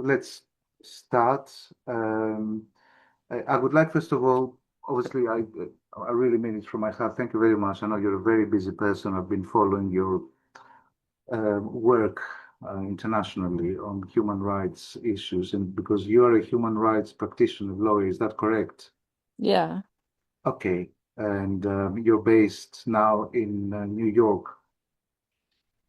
let's start. I would like, first of all, obviously, I really mean it from my heart. Thank you very much. I know you're a very busy person. I've been following your work internationally on human rights issues, and because you're a human rights practitioner, lawyer, is that correct? Yeah. Okay. And you're based now in New York.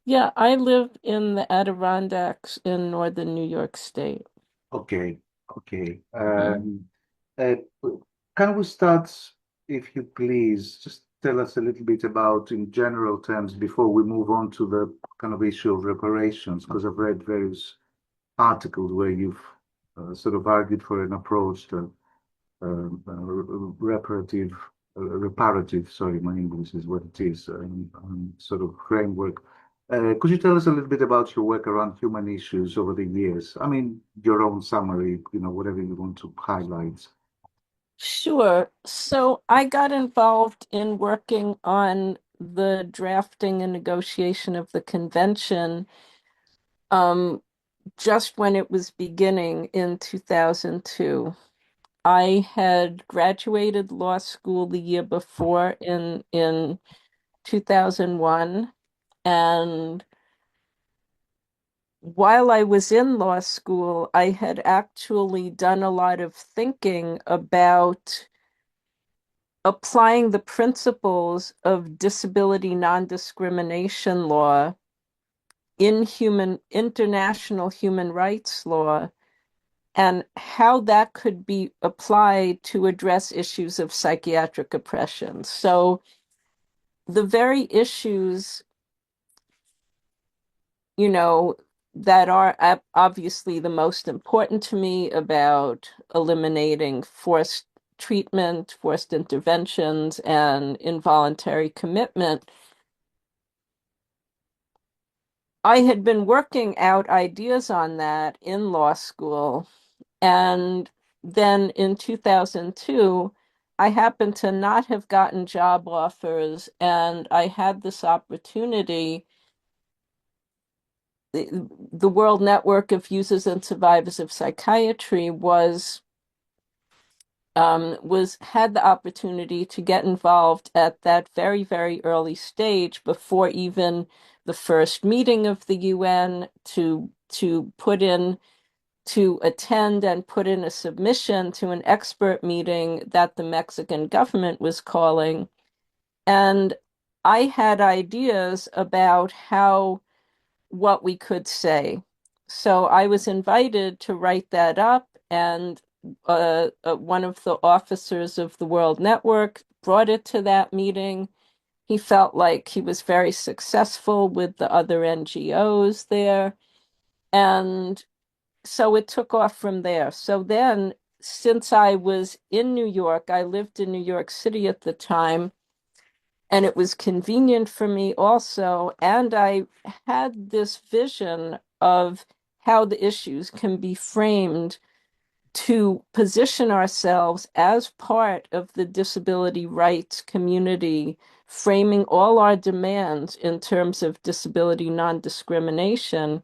Yeah, I live in the Adirondacks in northern New York State. Okay. Okay. Mhm. Uh, can we start, if you please, just tell us a little bit about, in general terms, before we move on to the kind of issue of reparations, because I've read various articles where you've sort of argued for an approach to reparative, sorry, my English is what it is, sort of framework. Could you tell us a little bit about your work around human issues over the years? I mean, your own summary, whatever you want to highlight. Sure. So I got involved in working on the drafting and negotiation of the convention just when it was beginning in 2002. I had graduated law school the year before in 2001, and while I was in law school, I had actually done a lot of thinking about applying the principles of disability non-discrimination law in international human rights law and how that could be applied to address issues of psychiatric oppression. So the very issues, that are obviously the most important to me about eliminating forced treatment, forced interventions, and involuntary commitment. I had been working out ideas on that in law school. And then in 2002, I happened to not have gotten job offers, and I had this opportunity. The World Network of Users and Survivors of Psychiatry had the opportunity to get involved at that very, very early stage before even the first meeting of the UN to attend and put in a submission to an expert meeting that the Mexican government was calling. And I had ideas about what we could say. So I was invited to write that up, and one of the officers of the World Network brought it to that meeting. He felt like he was very successful with the other NGOs there. And so it took off from there. So then, since I was in New York, I lived in New York City at the time, and it was convenient for me also. And I had this vision of how the issues can be framed to position ourselves as part of the disability rights community, framing all our demands in terms of disability non-discrimination.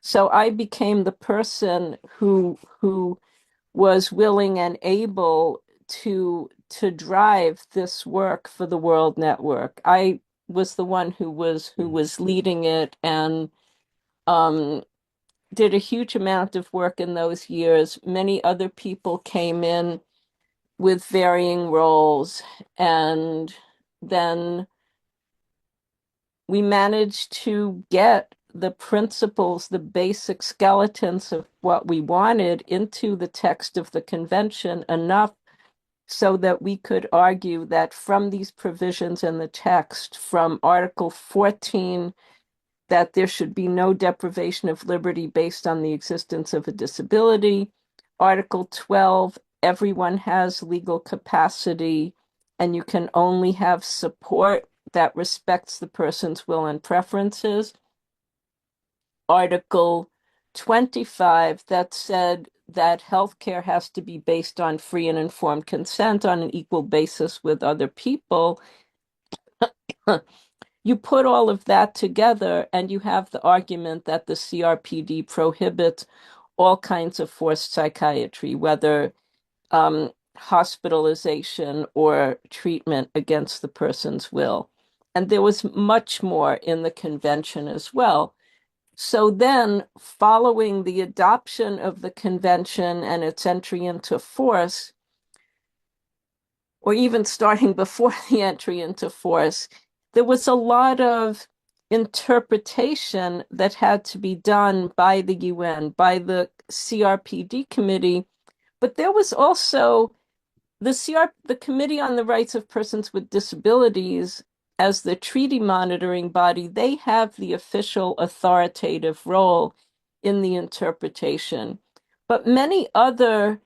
So I became the person who was willing and able to drive this work for the World Network. I was the one who was leading it and did a huge amount of work in those years. Many other people came in with varying roles, and then we managed to get the principles, the basic skeletons of what we wanted into the text of the convention enough so that we could argue that from these provisions in the text, from Article 14, that there should be no deprivation of liberty based on the existence of a disability. Article 12, everyone has legal capacity, and you can only have support that respects the person's will and preferences. Article 25, that said that healthcare has to be based on free and informed consent on an equal basis with other people. You put all of that together and you have the argument that the CRPD prohibits all kinds of forced psychiatry, whether hospitalization or treatment against the person's will. And there was much more in the convention as well. So then, following the adoption of the convention and its entry into force, or even starting before the entry into force, there was a lot of interpretation that had to be done by the UN, by the CRPD committee, but there was also the Committee on the Rights of Persons with Disabilities, as the treaty monitoring body. They have the official authoritative role in the interpretation. But many other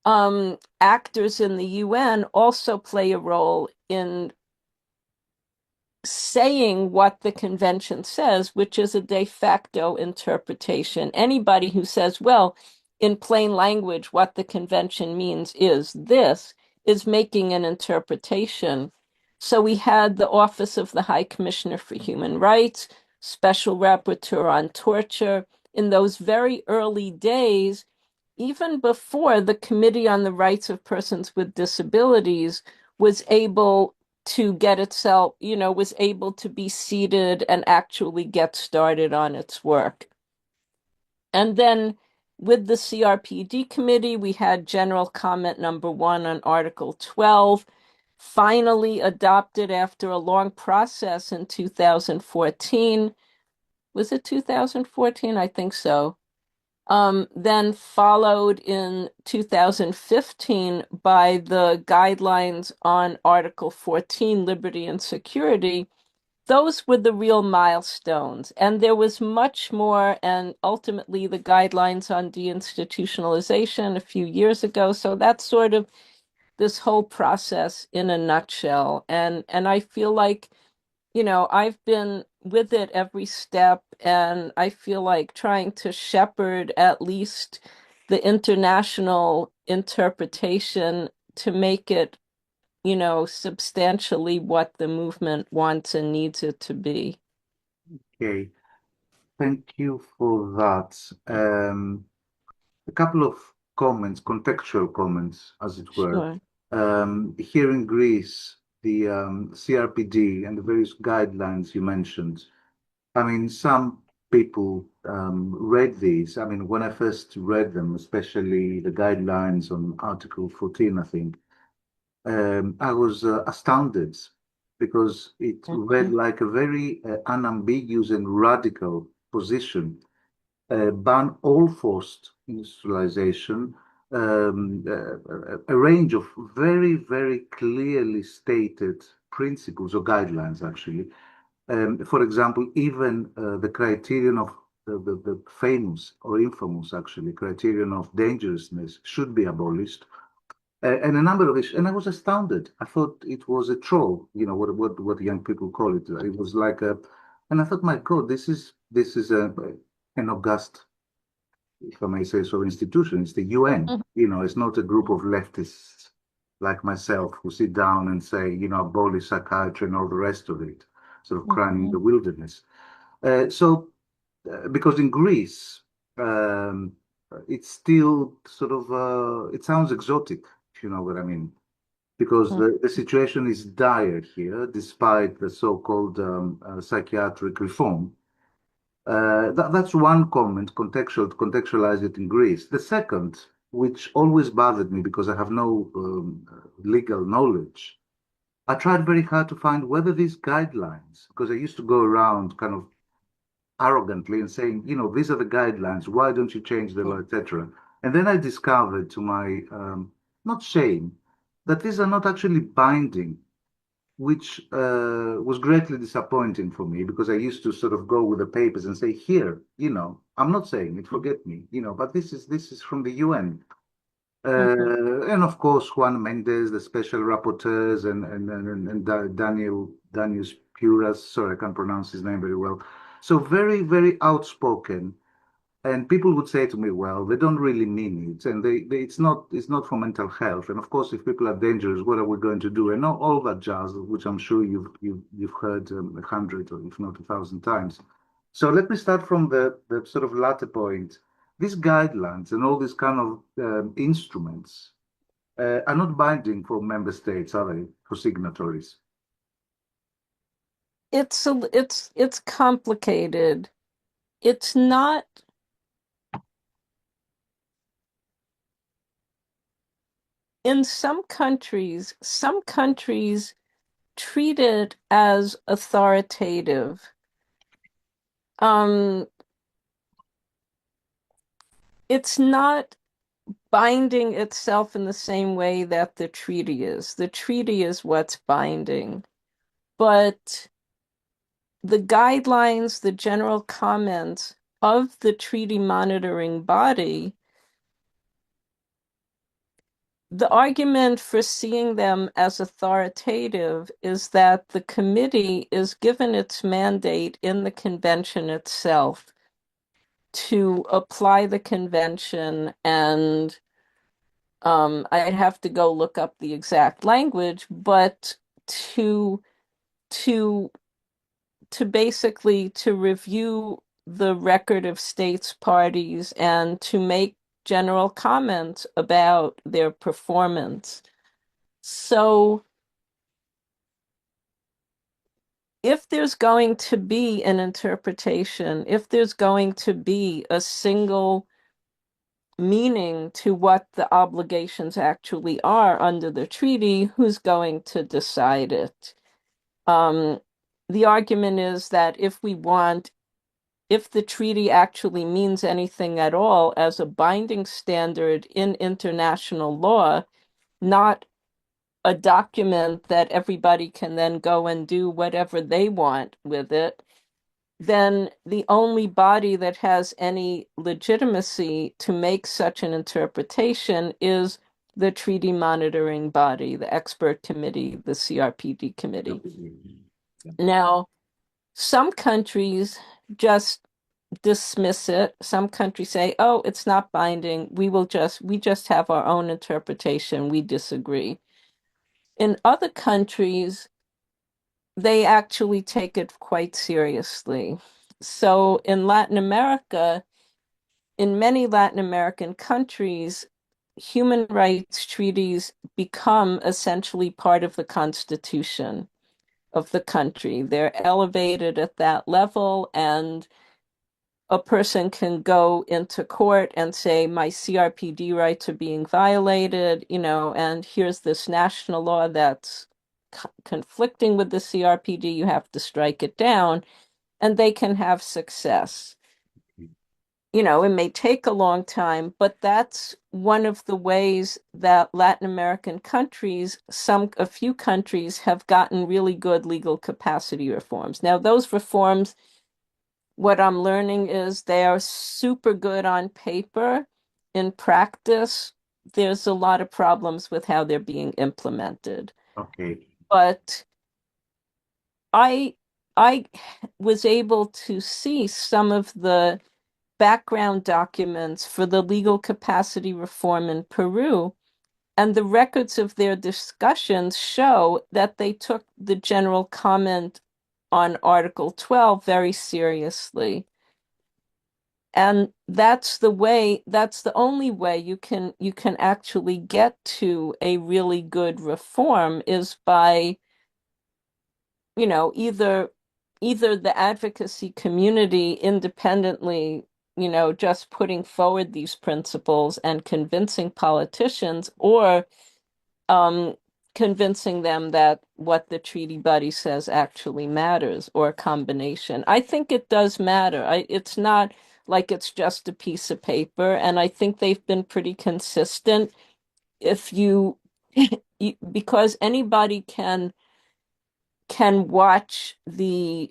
actors in the UN also play a role in saying what the convention says, which is a de facto interpretation. Anybody who says, well, in plain language, what the convention means is this, is making an interpretation. So we had the Office of the High Commissioner for Human Rights, Special Rapporteur on Torture. In those very early days, even before the Committee on the Rights of Persons with Disabilities was able to get itself, was able to be seated and actually get started on its work. And then with the CRPD committee, we had general comment number 1 on Article 12, finally adopted after a long process in 2014. Was it 2014? I think so. Then followed in 2015 by the guidelines on Article 14, liberty and security. Those were the real milestones. And there was much more, and ultimately the guidelines on deinstitutionalization a few years ago. So that's sort of this whole process in a nutshell. And I feel like, I've been with it every step, and I feel like trying to shepherd at least the international interpretation to make it, substantially what the movement wants and needs it to be. Okay, thank you for that. A couple of comments, contextual comments, as it were. Sure. Here in Greece, the CRPD and the various guidelines you mentioned, I mean, some people read these. I mean, when I first read them, especially the guidelines on Article 14, I think, I was astounded because it read like a very unambiguous and radical position. Ban all forced industrialization, a range of very, very clearly stated principles or guidelines, actually. For example, even the criterion of the famous or infamous, actually, criterion of dangerousness should be abolished. And a number of issues, and I was astounded. I thought it was a troll, what young people call it. It was like and I thought, my God, this is an august, if I may say so, institution. It's the UN. It's not a group of leftists like myself who sit down and say, abolish psychiatry and all the rest of it, sort of crying in the wilderness. Because in Greece, it's still sort of, it sounds exotic, if you know what I mean, because the situation is dire here, despite the so-called psychiatric reform. That's one comment, contextualize it in Greece. The second, which always bothered me because I have no legal knowledge, I tried very hard to find whether these guidelines, because I used to go around kind of arrogantly and saying, these are the guidelines, why don't you change the law, etc. And then I discovered, to my not shame, that these are not actually binding, which was greatly disappointing for me, because I used to sort of go with the papers and say, here, I'm not saying it, forget me, but this is from the UN. And of course, Juan Mendes, the special rapporteurs, and Daniel Puras, sorry, I can't pronounce his name very well. So very, very outspoken. And people would say to me, well, they don't really mean it, and it's not for mental health. And of course, if people are dangerous, what are we going to do? And all that jazz, which I'm sure you've heard 100 or if not 1,000 times. So let me start from the sort of latter point. these guidelines and all these kind of instruments are not binding for member states, are they, for signatories? It's complicated. It's not. In some countries treat it as authoritative. It's not binding itself in the same way that the treaty is. The treaty is what's binding. But the guidelines, the general comments of the treaty monitoring body, the argument for seeing them as authoritative is that the committee is given its mandate in the convention itself to apply the convention, and I'd have to go look up the exact language, but to basically to review the record of states parties and to make general comments about their performance. So if there's going to be an interpretation, if there's going to be a single meaning to what the obligations actually are under the treaty, who's going to decide it? The argument is that if the treaty actually means anything at all as a binding standard in international law, not a document that everybody can then go and do whatever they want with it, then the only body that has any legitimacy to make such an interpretation is the treaty monitoring body, the expert committee, the CRPD committee. Now, some countries just dismiss it. Some countries say, oh, it's not binding. We just have our own interpretation. We disagree. In other countries, they actually take it quite seriously. So in Latin America, in many Latin American countries, human rights treaties become essentially part of the constitution of the country. They're elevated at that level, and a person can go into court and say, my CRPD rights are being violated, and here's this national law that's conflicting with the CRPD, you have to strike it down, and they can have success. It may take a long time, but that's one of the ways that Latin American countries, a few countries, have gotten really good legal capacity reforms. Now, those reforms, what I'm learning is they are super good on paper. In practice, there's a lot of problems with how they're being implemented. Okay. But I was able to see some of the background documents for the legal capacity reform in Peru, and the records of their discussions show that they took the general comment on Article 12 very seriously. And that's the only way you can actually get to a really good reform is by, either the advocacy community independently, just putting forward these principles and convincing politicians, or convincing them that what the treaty body says actually matters, or a combination. I think it does matter. It's not like it's just a piece of paper, and I think they've been pretty consistent. Because anybody can watch the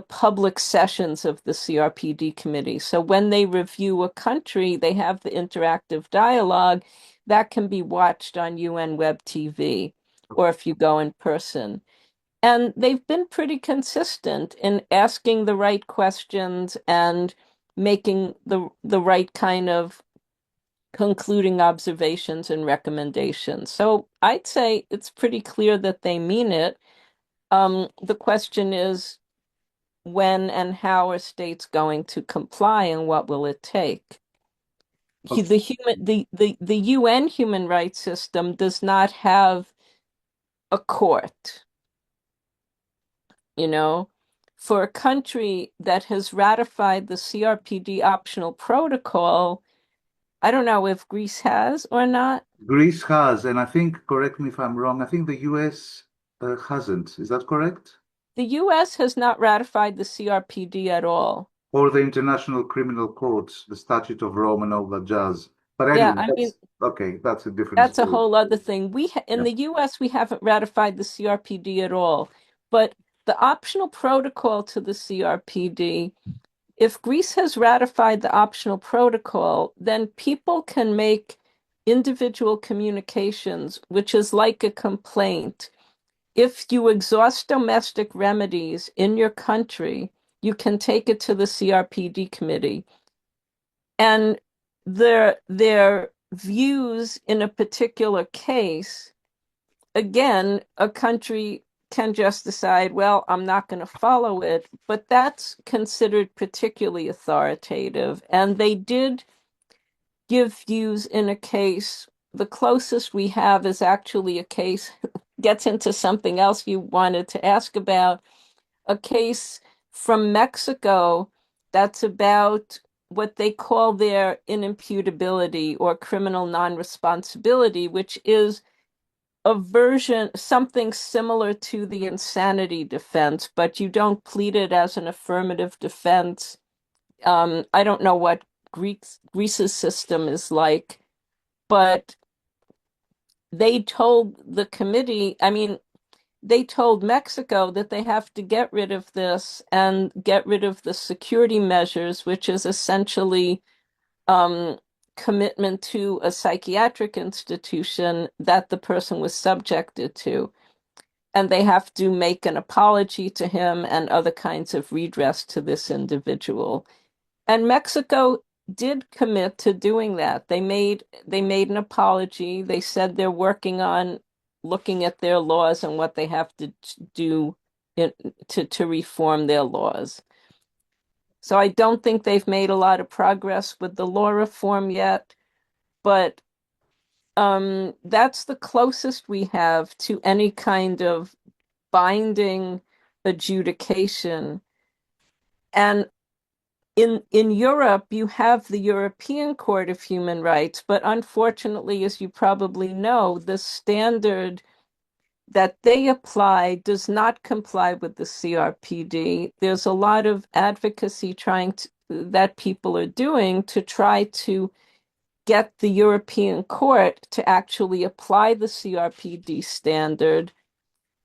public sessions of the CRPD committee. So when they review a country, they have the interactive dialogue that can be watched on UN Web TV, or if you go in person. And they've been pretty consistent in asking the right questions and making the right kind of concluding observations and recommendations. So I'd say it's pretty clear that they mean it. The question is, when and how are states going to comply, and what will it take? the UN human rights system does not have a court, you know. For a country that has ratified the CRPD optional protocol, I don't know if Greece has or not. Greece has, and I think, correct me if I'm wrong, I think the US hasn't. Is that correct? The US has not ratified the CRPD at all. Or the International Criminal Courts, the Statute of Rome and all that jazz. But Yeah, anyway, I mean, okay, that's a different that's a story. whole other thing. In Yeah. the US, we haven't ratified the CRPD at all. But the optional protocol to the CRPD, if Greece has ratified the optional protocol, then people can make individual communications, which is like a complaint. If you exhaust domestic remedies in your country, you can take it to the CRPD committee. And their views in a particular case, again, a country can just decide, well, I'm not going to follow it, but that's considered particularly authoritative. And they did give views in a case. The closest we have is actually a case, gets into something else you wanted to ask about, a case from Mexico that's about what they call their inimputability or criminal non-responsibility, which is a version, something similar to the insanity defense, but you don't plead it as an affirmative defense. I don't know what Greece's system is like, but they told the committee, I mean, they told Mexico that they have to get rid of this and get rid of the security measures, which is essentially commitment to a psychiatric institution that the person was subjected to. And they have to make an apology to him and other kinds of redress to this individual. And Mexico did commit to doing that. They made an apology. They said they're working on looking at their laws and what they have to do to reform their laws. So I don't think they've made a lot of progress with the law reform yet, but that's the closest we have to any kind of binding adjudication. And in Europe, you have the European Court of Human Rights, but unfortunately, as you probably know, the standard that they apply does not comply with the CRPD. There's a lot of advocacy that people are doing to try to get the European Court to actually apply the CRPD standard.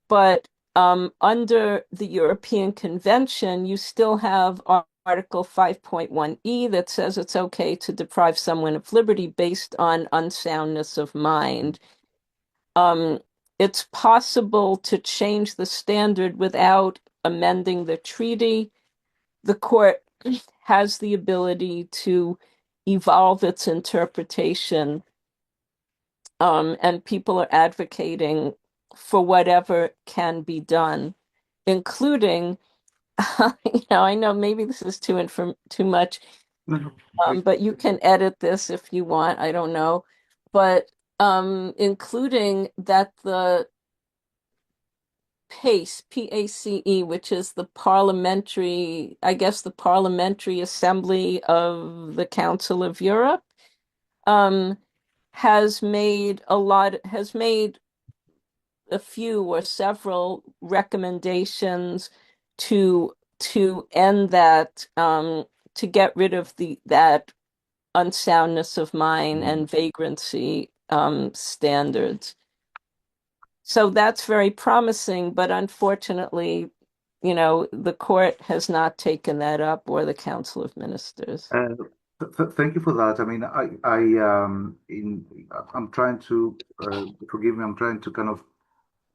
But under the European Convention, you still have Article 5.1e that says it's okay to deprive someone of liberty based on unsoundness of mind. It's possible to change the standard without amending the treaty. The court has the ability to evolve its interpretation, and people are advocating for whatever can be done, including, I know maybe this is too much, but you can edit this if you want, I don't know, but including that the PACE, P-A-C-E, which is the parliamentary assembly of the Council of Europe, has made a few or several recommendations to end that, to get rid of that unsoundness of mind and vagrancy standards. So that's very promising, but unfortunately, the court has not taken that up, or the Council of Ministers. Thank you for that. I mean, I'm trying to, forgive me, I'm trying to kind of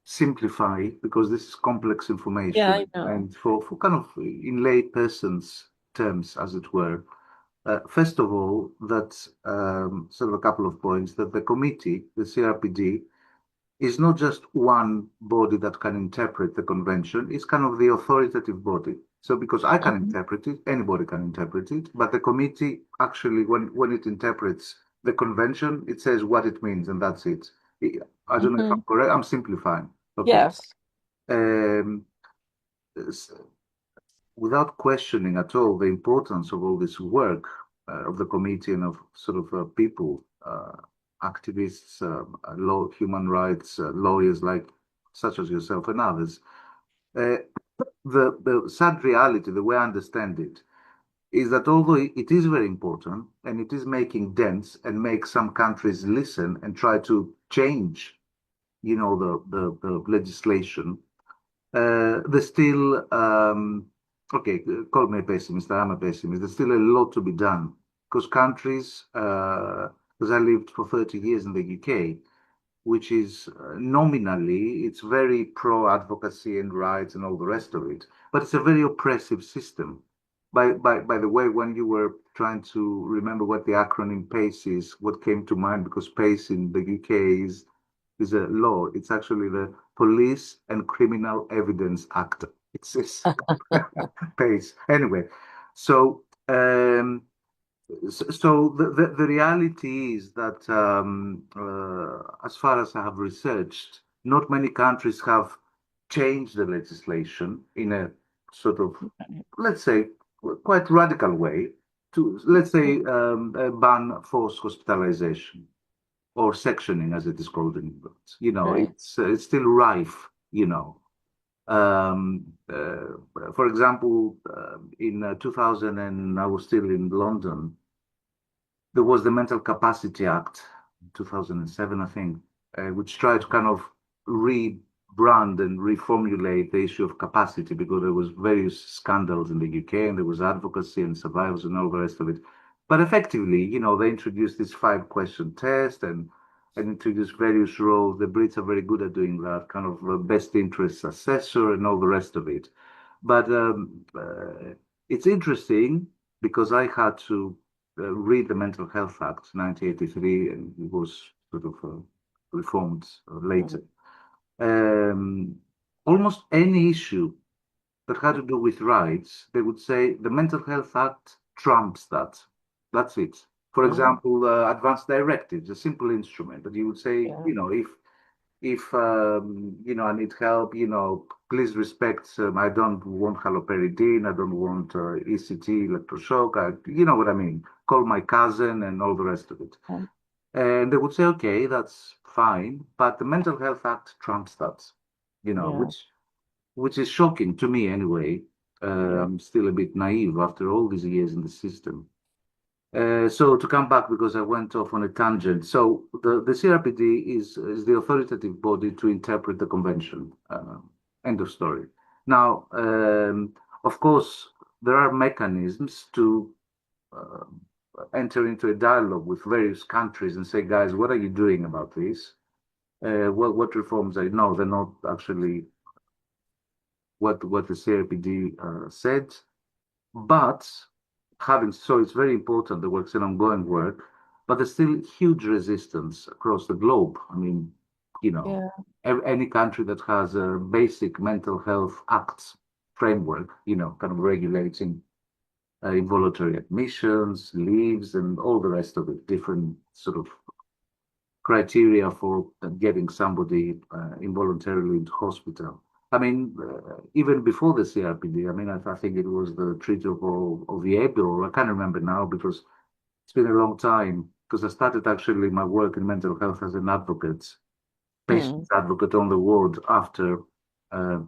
simplify, because this is complex information. Yeah, I know. And for kind of in lay person's terms, as it were. First of all, that's sort of a couple of points, that the committee, the CRPD, is not just one body that can interpret the convention. It's kind of the authoritative body. So because I can interpret it, anybody can interpret it, but the committee actually, when it interprets the convention, it says what it means, and that's it. I don't know if I'm correct. I'm simplifying. Okay. Yes. Without questioning at all the importance of all this work of the committee and of sort of people, activists, human rights lawyers like such as yourself and others, the sad reality, the way I understand it, is that although it is very important and it is making dents and make some countries listen and try to change, the legislation, there's still, okay, call me a pessimist, I'm a pessimist, there's still a lot to be done because countries, because I lived for 30 years in the UK, which is nominally, it's very pro-advocacy and rights and all the rest of it, but it's a very oppressive system. By the way, when you were trying to remember what the acronym PACE is, what came to mind, because PACE in the UK is a law. It's actually the Police and Criminal Evidence Act. It's PACE. Anyway, so the reality is that as far as I have researched, not many countries have changed the legislation in a sort of, let's say, quite radical way to, let's say, ban forced hospitalization or sectioning, as it is called in England. Right. It's still rife. For example, in 2000, and I was still in London, there was the Mental Capacity Act, 2007, I think, which tried to kind of rebrand and reformulate the issue of capacity because there was various scandals in the UK and there was advocacy and survivors and all the rest of it. But effectively, they introduced this 5-question test and introduced various roles. The Brits are very good at doing that, kind of best interest assessor and all the rest of it. But it's interesting because I had to read the Mental Health Act, 1983, and it was sort of reformed later. Almost any issue that had to do with rights, they would say the Mental Health Act trumps that. That's it. For example, advanced directives, a simple instrument that you would say, if I need help, please respect. I don't want haloperidine. I don't want ECT, electroshock. You know what I mean. Call my cousin and all the rest of it. And they would say, okay, that's fine, but the Mental Health Act trumps that. Which is shocking to me anyway. I'm still a bit naive after all these years in the system. So to come back, because I went off on a tangent. So the CRPD is the authoritative body to interpret the convention. End of story. Now, of course, there are mechanisms to enter into a dialogue with various countries and say, guys, what are you doing about this? What reforms are? No, they're not actually what the CRPD said. But so it's very important, the work's an ongoing work, but there's still huge resistance across the globe. I mean, any country that has a basic mental health acts framework, kind of regulating involuntary admissions, leaves, and all the rest of it, different sort of criteria for getting somebody involuntarily into hospital. I mean, even before the CRPD, I mean, I think it was the Treaty of Oviedo, I can't remember now because it's been a long time, because I started actually my work in mental health as an advocate, patient advocate on the ward after I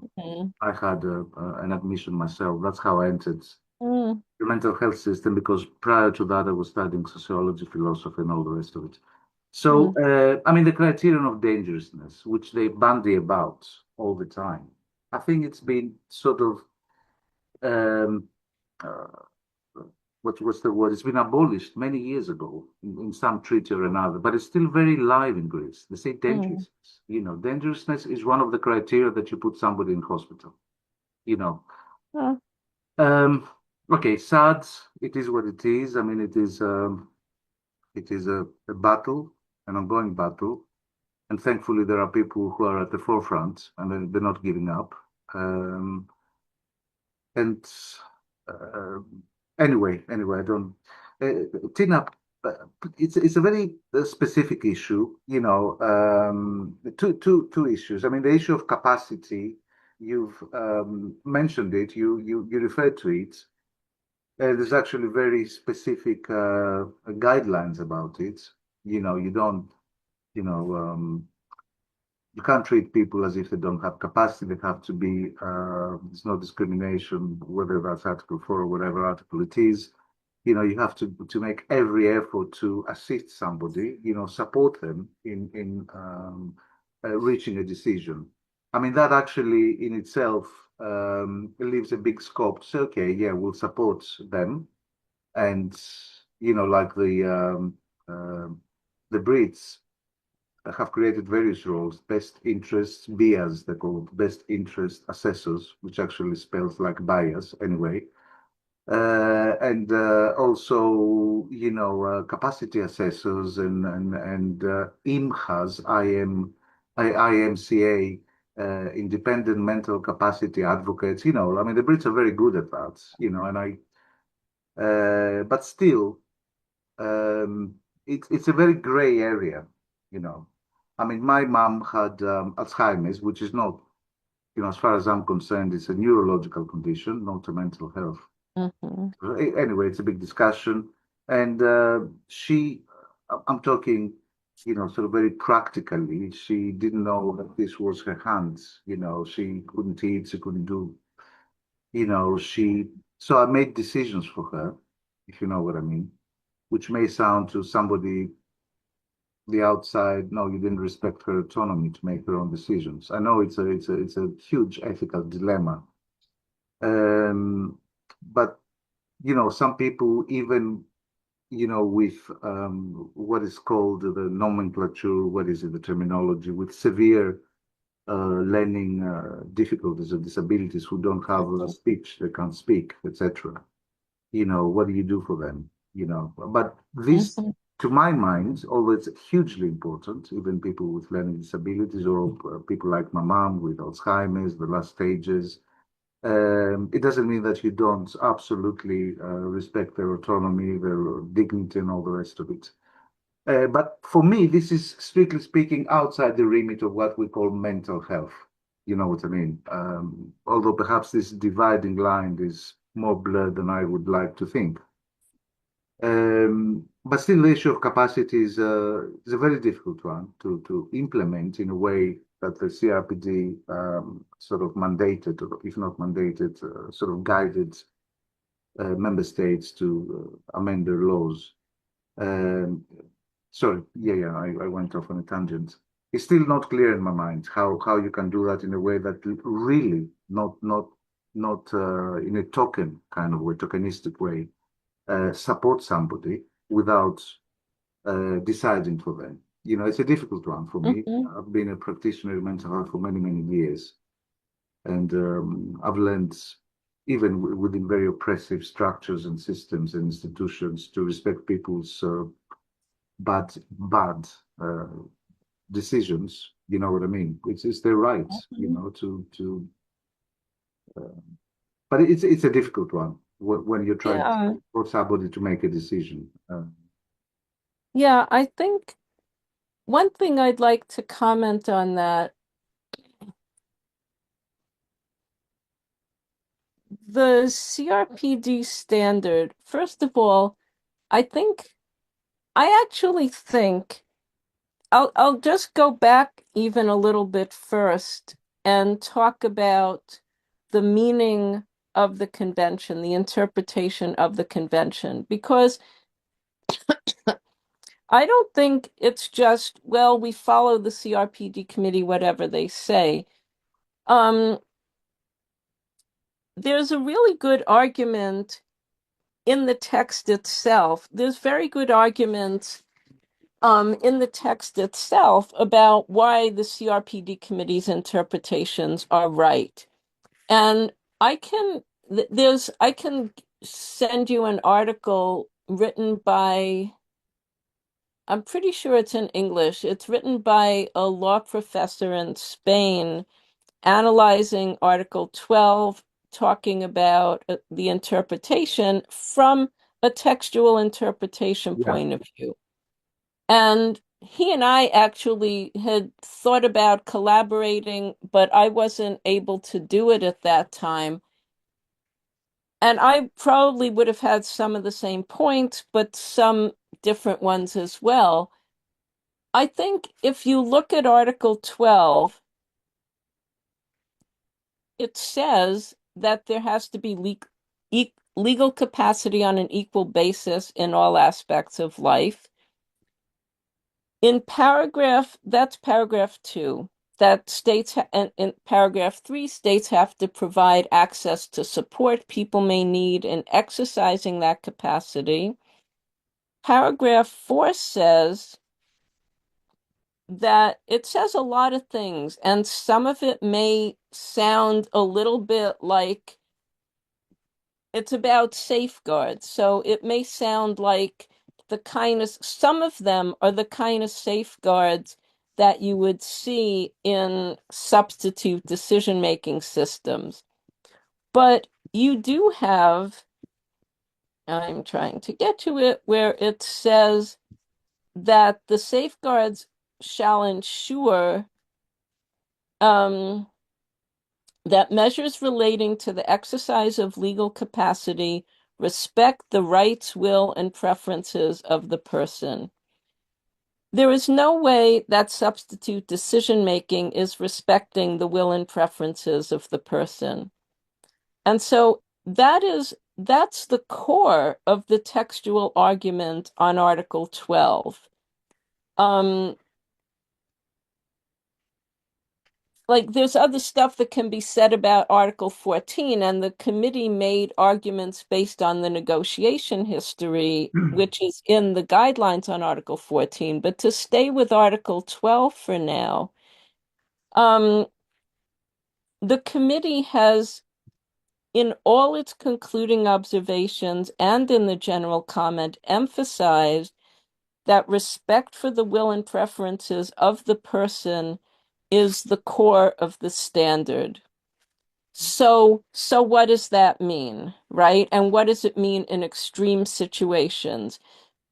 had an admission myself. That's how I entered the mental health system, because prior to that, I was studying sociology, philosophy, and all the rest of it. So, I mean, the criterion of dangerousness, which they bandy about all the time, I think it's been sort of, what's the word? It's been abolished many years ago in some treaty or another, but it's still very live in Greece. They say dangerousness. Dangerousness is one of the criteria that you put somebody in hospital. Okay, sad. It is what it is. I mean, it is a battle, an ongoing battle. And thankfully, there are people who are at the forefront and they're not giving up. And uh, anyway, I don't. Tina, it's a very specific issue. Two issues. I mean, the issue of capacity. You've mentioned it. You referred to it. There's actually very specific guidelines about it. You don't. You know. You can't treat people as if they don't have capacity. They have to be, there's no discrimination, whether that's Article 4 or whatever article it is. You have to make every effort to assist somebody, support them in reaching a decision. I mean, that actually in itself leaves a big scope to say, okay, yeah, we'll support them. And, like the Brits have created various roles, best interests, BIAs, they're called, best interest assessors, which actually spells like bias anyway. And also, capacity assessors and IMCAs, IMCA, independent mental capacity advocates. I mean, the Brits are very good at that, but still, it's a very gray area, I mean, my mom had Alzheimer's, which is not, as far as I'm concerned, it's a neurological condition, not a mental health. Mm-hmm. Anyway, it's a big discussion. And I'm talking, sort of very practically, she didn't know that this was her hands, she couldn't eat, she couldn't do, so I made decisions for her, if you know what I mean, which may sound to somebody the outside, no, you didn't respect her autonomy to make her own decisions. I know it's a huge ethical dilemma. But some people even with what is called the nomenclature, what is it, the terminology, with severe learning difficulties or disabilities who don't have speech, they can't speak, etc. What do you do for them? But this, to my mind, although it's hugely important, even people with learning disabilities or people like my mom with Alzheimer's, the last stages, it doesn't mean that you don't absolutely respect their autonomy, their dignity, and all the rest of it. But for me, this is strictly speaking outside the remit of what we call mental health. You know what I mean? Although perhaps this dividing line is more blurred than I would like to think. But still, the issue of capacity is a very difficult one to implement in a way that the CRPD sort of mandated, or if not mandated, sort of guided member states to amend their laws. Sorry, I went off on a tangent. It's still not clear in my mind how you can do that in a way that really not in a token kind of way, tokenistic way, support somebody without deciding for them. It's a difficult one for me. Mm-hmm. I've been a practitioner in mental health for many, many years. And I've learned, even within very oppressive structures and systems and institutions, to respect people's bad decisions. You know what I mean? It's their right, to. But it's a difficult one when you're trying to force somebody to make a decision. Yeah, I think one thing I'd like to comment on that, the CRPD standard, first of all, I actually think I'll just go back even a little bit first and talk about the meaning of the convention, the interpretation of the convention, because I don't think it's just, well, we follow the CRPD committee, whatever they say. There's a really good argument in the text itself. There's very good arguments in the text itself about why the CRPD committee's interpretations are right. And I can send you an article written by, I'm pretty sure it's in English. It's written by a law professor in Spain, analyzing Article 12, talking about the interpretation from a textual interpretation point of view. And he and I actually had thought about collaborating, but I wasn't able to do it at that time. And I probably would have had some of the same points, but some different ones as well. I think if you look at Article 12, it says that there has to be legal capacity on an equal basis in all aspects of life. That's paragraph 2, that states, and in paragraph 3, states have to provide access to support people may need in exercising that capacity. Paragraph 4 says that it says a lot of things, and some of it may sound a little bit like it's about safeguards. So it may sound like some of them are the kind of safeguards that you would see in substitute decision-making systems. But you do have, I'm trying to get to it, where it says that the safeguards shall ensure that measures relating to the exercise of legal capacity respect the rights, will, and preferences of the person. There is no way that substitute decision-making is respecting the will and preferences of the person. And so that's the core of the textual argument on Article 12. Like there's other stuff that can be said about Article 14, and the committee made arguments based on the negotiation history, which is in the guidelines on Article 14. But to stay with Article 12 for now, the committee has, in all its concluding observations and in the general comment, emphasized that respect for the will and preferences of the person is the core of the standard. So what does that mean, right? And what does it mean in extreme situations?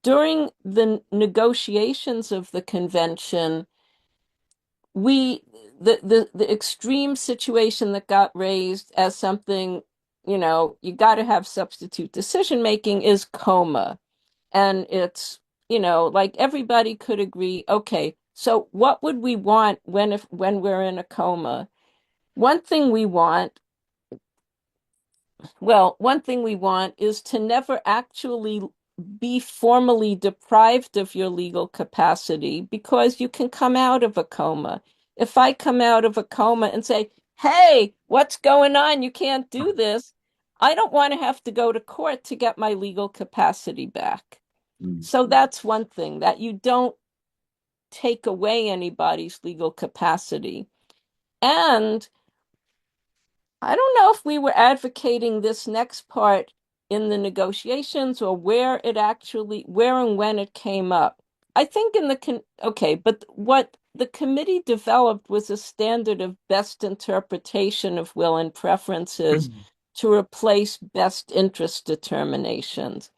During the negotiations of the convention, the extreme situation that got raised as something, you got to have substitute decision making is coma. And it's, like everybody could agree, okay, so what would we want when we're in a coma? One thing we want is to never actually be formally deprived of your legal capacity, because you can come out of a coma. If I come out of a coma and say, hey, what's going on? You can't do this. I don't want to have to go to court to get my legal capacity back. So that's one thing, that you don't take away anybody's legal capacity. And I don't know if we were advocating this next part in the negotiations or where and when it came up. I think but what the committee developed was a standard of best interpretation of will and preferences to replace best interest determinations.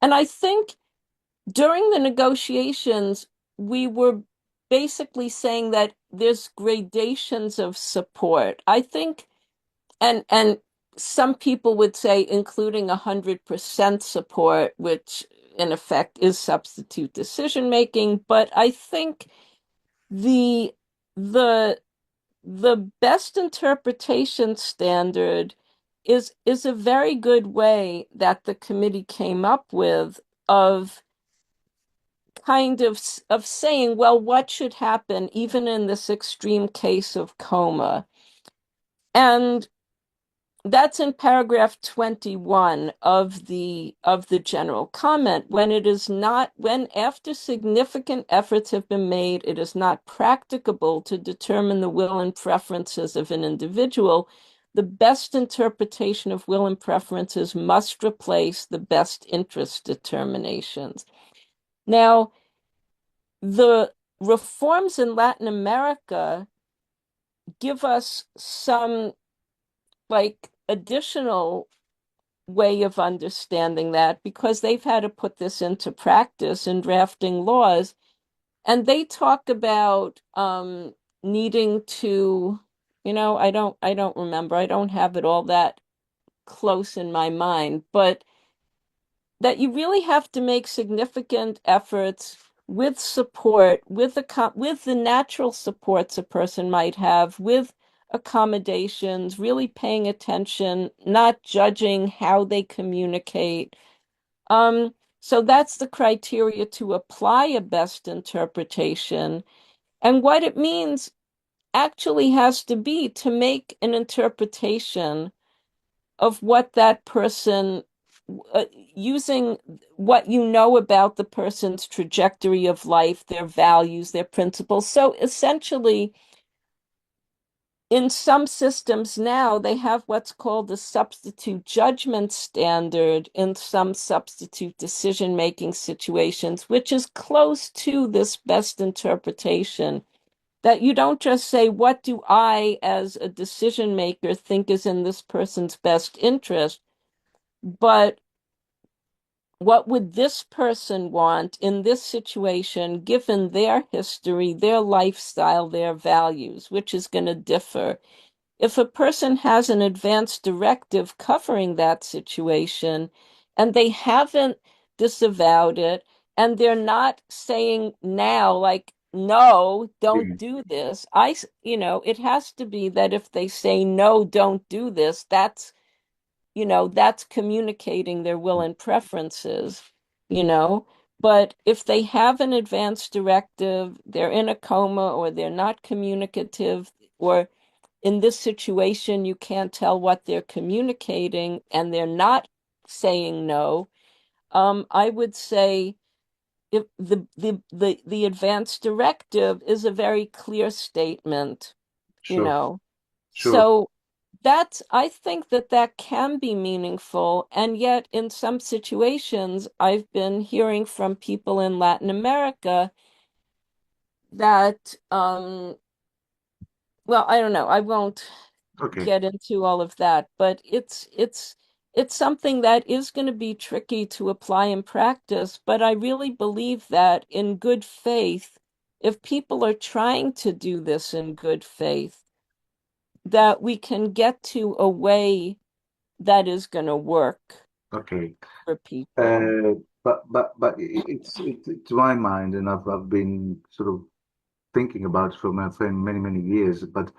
And I think during the negotiations, we were basically saying that there's gradations of support. I think, and some people would say including 100% support, which in effect is substitute decision making. But I think the best interpretation standard is a very good way that the committee came up with of kind of saying, well, what should happen even in this extreme case of coma? And that's in paragraph 21 of the general comment. When after significant efforts have been made, it is not practicable to determine the will and preferences of an individual, the best interpretation of will and preferences must replace the best interest determinations. Now, the reforms in Latin America give us some additional way of understanding that because they've had to put this into practice in drafting laws. And they talk about needing to, I don't remember. I don't have it all that close in my mind, but that you really have to make significant efforts with support, with the natural supports a person might have, with accommodations, really paying attention, not judging how they communicate. So that's the criteria to apply a best interpretation. And what it means actually has to be to make an interpretation of what that person, using what you know about the person's trajectory of life, their values, their principles. So essentially, in some systems now, they have what's called a substitute judgment standard in some substitute decision-making situations, which is close to this best interpretation. That you don't just say, what do I, as a decision maker, think is in this person's best interest, but what would this person want in this situation, given their history, their lifestyle, their values, which is going to differ. If a person has an advance directive covering that situation and they haven't disavowed it, and they're not saying now, like, no, don't do this. It has to be that if they say, no, don't do this, that's communicating their will and preferences, you know. But if they have an advance directive, they're in a coma, or they're not communicative, or in this situation, you can't tell what they're communicating, and they're not saying no, I would say if the advance directive is a very clear statement, you Sure, know. sure. So I think that can be meaningful. And yet, in some situations, I've been hearing from people in Latin America that, well, I don't know, I won't Okay, get into all of that, but it's something that is going to be tricky to apply in practice. But I really believe that in good faith, if people are trying to do this in good faith, that we can get to a way that is going to work okay. for people. But it's to my mind, and I've been sort of thinking about it for many many years. But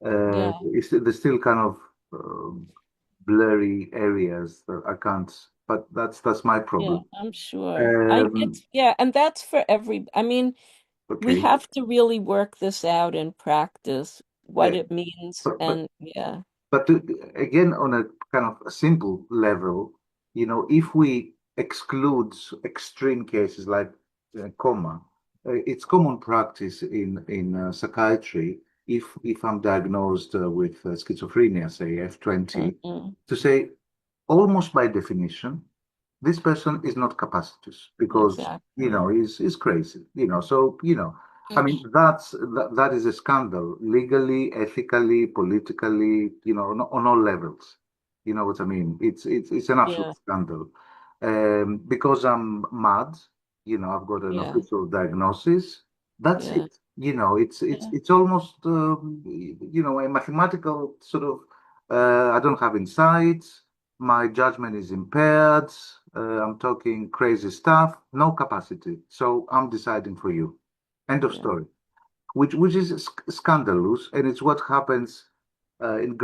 Yeah, there's still kind of blurry areas that I can't. But that's my yeah, problem. I'm sure. Um, Yeah, and that's for I mean, we okay, have to really work this out in practice, what yeah. it means, But but and yeah. but again, on a kind of a simple level, if we exclude extreme cases like coma, it's common practice in psychiatry. If I'm diagnosed with schizophrenia, say F20, Mm-mm, to say almost by definition, this person is not capacitous because exactly. he's crazy. So I mean that is a scandal legally, ethically, politically, on all levels. You know what I mean? It's an Yeah, absolute scandal. Because I'm mad, I've got an yeah, official diagnosis. That's yeah, it. yeah, It's almost a mathematical sort of. I don't have insights. My judgment is impaired. I'm talking crazy stuff. No capacity. So I'm deciding for you. End of yeah. story. Which is scandalous, and it's what happens in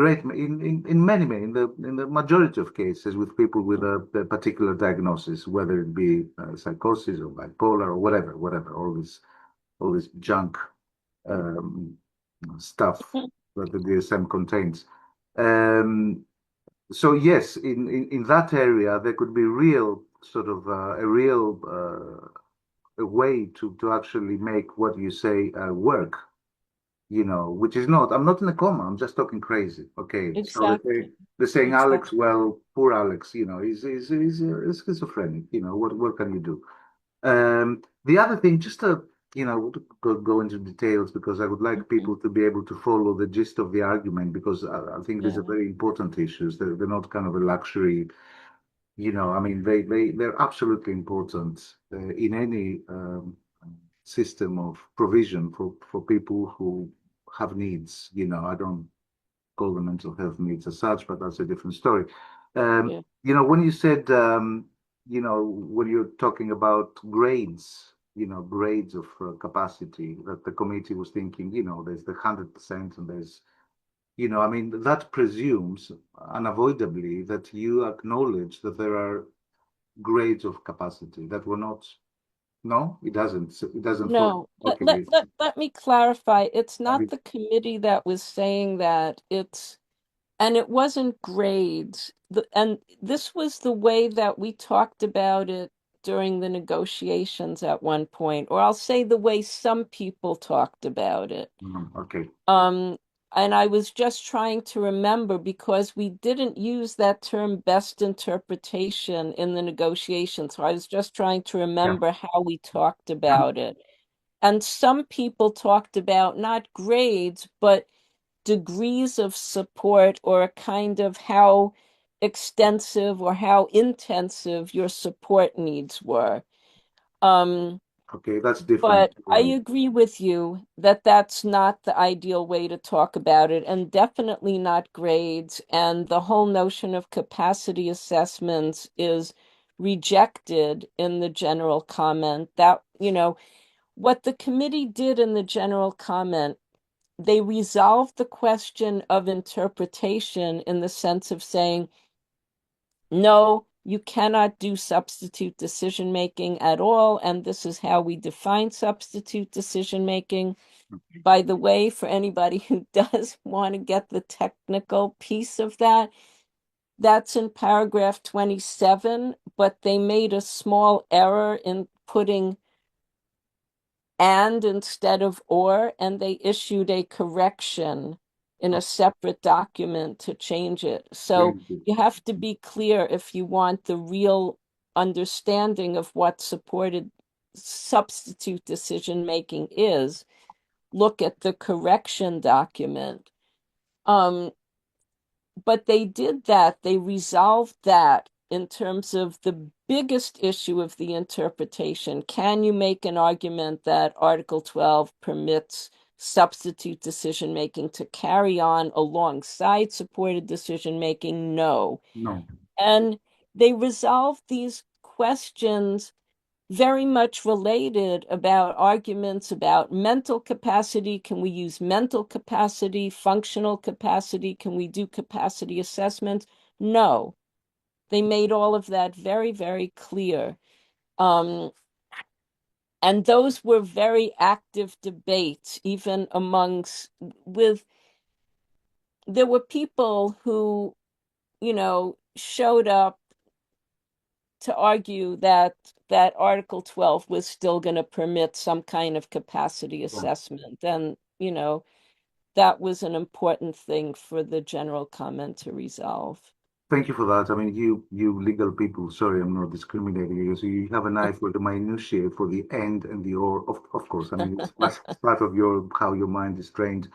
many in the majority of cases with people with a particular diagnosis, whether it be psychosis or bipolar or whatever, all this junk um, stuff that the DSM contains. Um, so yes, in that area, there could be real sort of a real a way to actually make what you say work. Which is not. I'm not in a coma. I'm just talking crazy. Okay, so Exactly, they're saying exactly. Alex. Well, poor Alex. He's schizophrenic. What can you do? The other thing, just go into details because I would like people to be able to follow the gist of the argument because I think these are very important issues. They're not kind of a luxury, I mean, they're absolutely important in any system of provision for people who have needs. I don't call them mental health needs as such, but that's a different story. When you said, when you're talking about grades, grades of capacity, that the committee was thinking, there's the 100% and there's, I mean, that presumes unavoidably that you acknowledge that there are grades of capacity that were not. No, it doesn't. It doesn't follow. No, Okay. let me clarify. It's not the committee that was saying that. And it wasn't grades. And this was the way that we talked about it during the negotiations at one point, or I'll say the way some people talked about it. Okay. And I was just trying to remember because we didn't use that term best interpretation in the negotiations. So I was just trying to remember how we talked about it. And some people talked about not grades, but degrees of support or a kind of how extensive or how intensive your support needs were. Okay, that's different. But I agree with you that that's not the ideal way to talk about it, and definitely not grades. And the whole notion of capacity assessments is rejected in the general comment. That, what the committee did in the general comment, they resolved the question of interpretation in the sense of saying, no, you cannot do substitute decision making at all. And this is how we define substitute decision making. By the way, for anybody who does want to get the technical piece of that, that's in paragraph 27, but they made a small error in putting and instead of or, and they issued a correction in a separate document to change it. So you have to be clear if you want the real understanding of what supported substitute decision making is. Look at the correction document. But they did that. They resolved that in terms of the biggest issue of the interpretation. Can you make an argument that Article 12 permits substitute decision making to carry on alongside supported decision making? No. And they resolved these questions very much related about arguments about mental capacity. Can we use mental capacity, functional capacity? Can we do capacity assessments? No. They made all of that very, very clear. And those were very active debates, even there were people who, showed up to argue that Article 12 was still going to permit some kind of capacity assessment. And, that was an important thing for the general comment to resolve. Thank you for that. I mean, you legal people, sorry, I'm not discriminating you. So you have an eye for the minutiae, for the and the or, of course. I mean, that's part of how your mind is trained.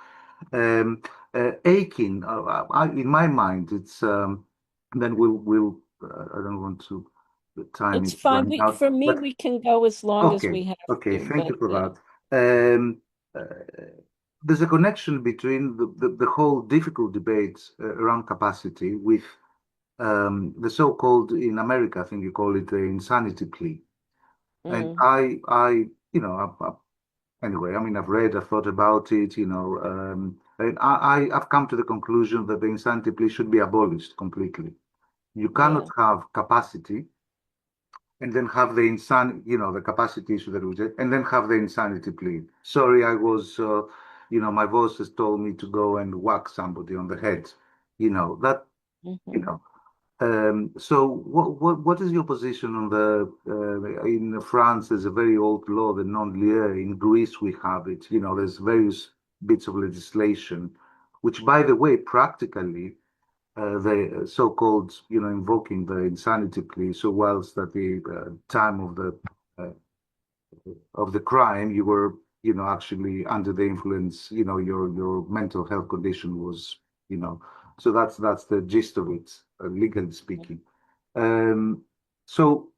Aching, in my mind, it's then we'll I don't want to. The time it's is fine. running out. For me, we can go as long as we have to. Thank you for that. Uh, there's a connection between the whole difficult debate around capacity with the so-called, in America, I think you call it the insanity plea. And anyway, I mean, I've thought about it, and I've come to the conclusion that the insanity plea should be abolished completely. You cannot have capacity and then have the the capacity issue that we did, and then have the insanity plea. Sorry, I was, my boss has told me to go and whack somebody on the head. So what is your position on in France? There's a very old law, the non-lieu. In Greece, we have it. There's various bits of legislation, which, by the way, practically, the so-called, invoking the insanity plea. So whilst at the time of the of the crime, you were, actually under the influence, your mental health condition was, so that's the gist of it, legally speaking. So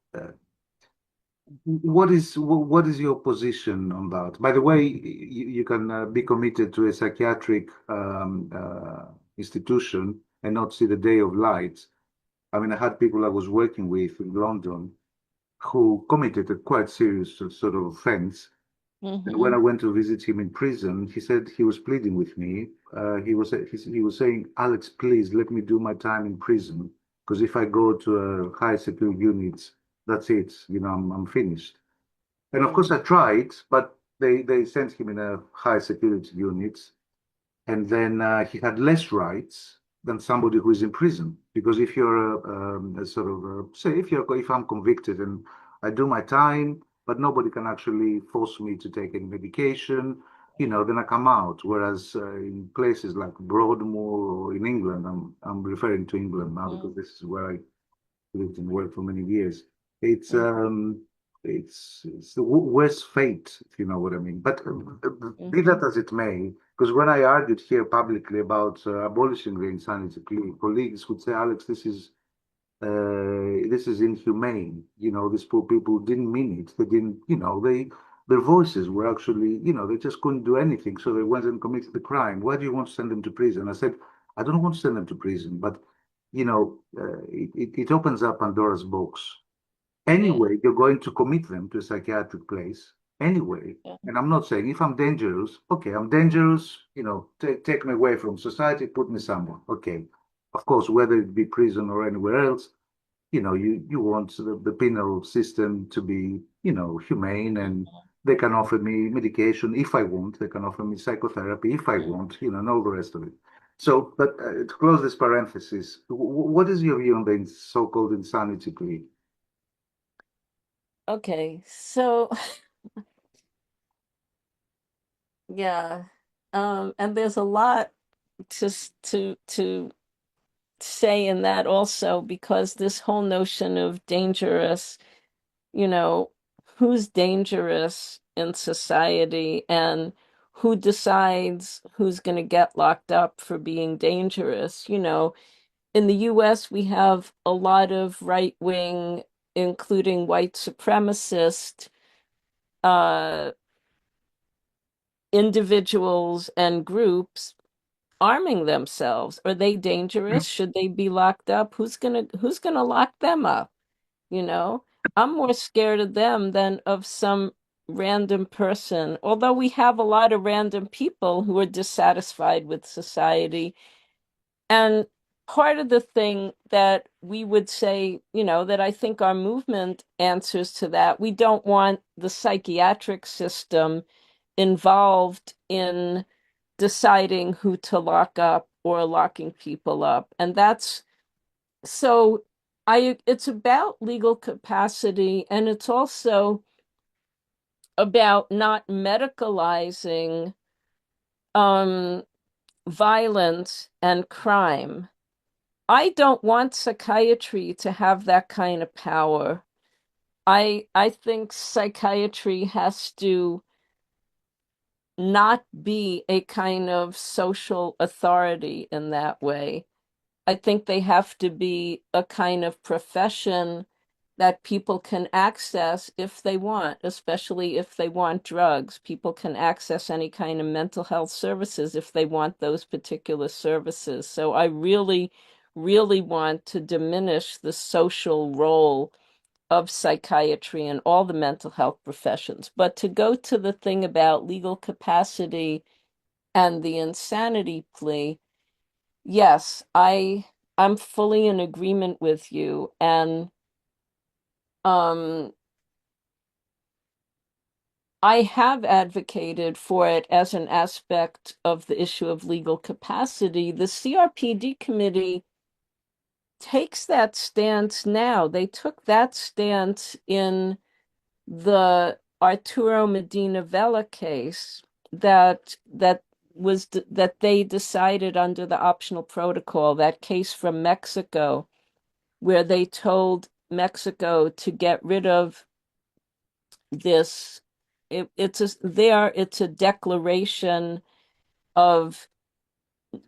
what is your position on that? By the way, you can be committed to a psychiatric institution and not see the day of light. I mean, I had people I was working with in London who committed a quite serious sort of offense. And when I went to visit him in prison, he said he was pleading with me. He was saying, Alex, please let me do my time in prison, because if I go to a high security unit, that's it. I'm finished. And of course, I tried, but they sent him in a high security unit, and then he had less rights than somebody who is in prison. Because if you're a sort of say, if I'm convicted and I do my time, but nobody can actually force me to take any medication, then I come out. Whereas in places like Broadmoor or in England, I'm referring to England now because this is where I lived and worked for many years. It's the worst fate, if you know what I mean. But be that as it may, because when I argued here publicly about abolishing the insanity plea, colleagues would say, Alex, this is inhumane. These poor people didn't mean it. They didn't, their voices were actually, they just couldn't do anything. So they went and committed the crime. Why do you want to send them to prison? I said, I don't want to send them to prison, but, it opens up Pandora's box. Anyway, you're going to commit them to a psychiatric place anyway. And I'm not saying if I'm dangerous, okay, I'm dangerous, take me away from society, put me somewhere. Okay. Of course, whether it be prison or anywhere else, you want the penal system to be, humane, and they can offer me medication if I want. They can offer me psychotherapy if I want, and all the rest of it. So, but to close this parenthesis, what is your view on the so-called insanity plea? Okay, so yeah, and there's a lot to say in that also, because this whole notion of dangerous, who's dangerous in society and who decides who's going to get locked up for being dangerous. In the US, we have a lot of right wing, including white supremacist individuals and groups arming themselves. Are they dangerous? Should they be locked up? Who's gonna lock them up? I'm more scared of them than of some random person. Although we have a lot of random people who are dissatisfied with society. And part of the thing that we would say, that I think our movement answers to that, we don't want the psychiatric system involved in deciding who to lock up or locking people up. And it's about legal capacity, and it's also about not medicalizing violence and crime. I don't want psychiatry to have that kind of power. I think psychiatry has to not be a kind of social authority in that way. I think they have to be a kind of profession that people can access if they want, especially if they want drugs. People can access any kind of mental health services if they want those particular services. So I really, really want to diminish the social role of psychiatry and all the mental health professions. But to go to the thing about legal capacity and the insanity plea, yes, I'm fully in agreement with you. And I have advocated for it as an aspect of the issue of legal capacity. The CRPD committee takes that stance now. They took that stance in the Arturo Medina Vela case that they decided under the optional protocol, that case from Mexico, where they told Mexico to get rid of this it's a declaration of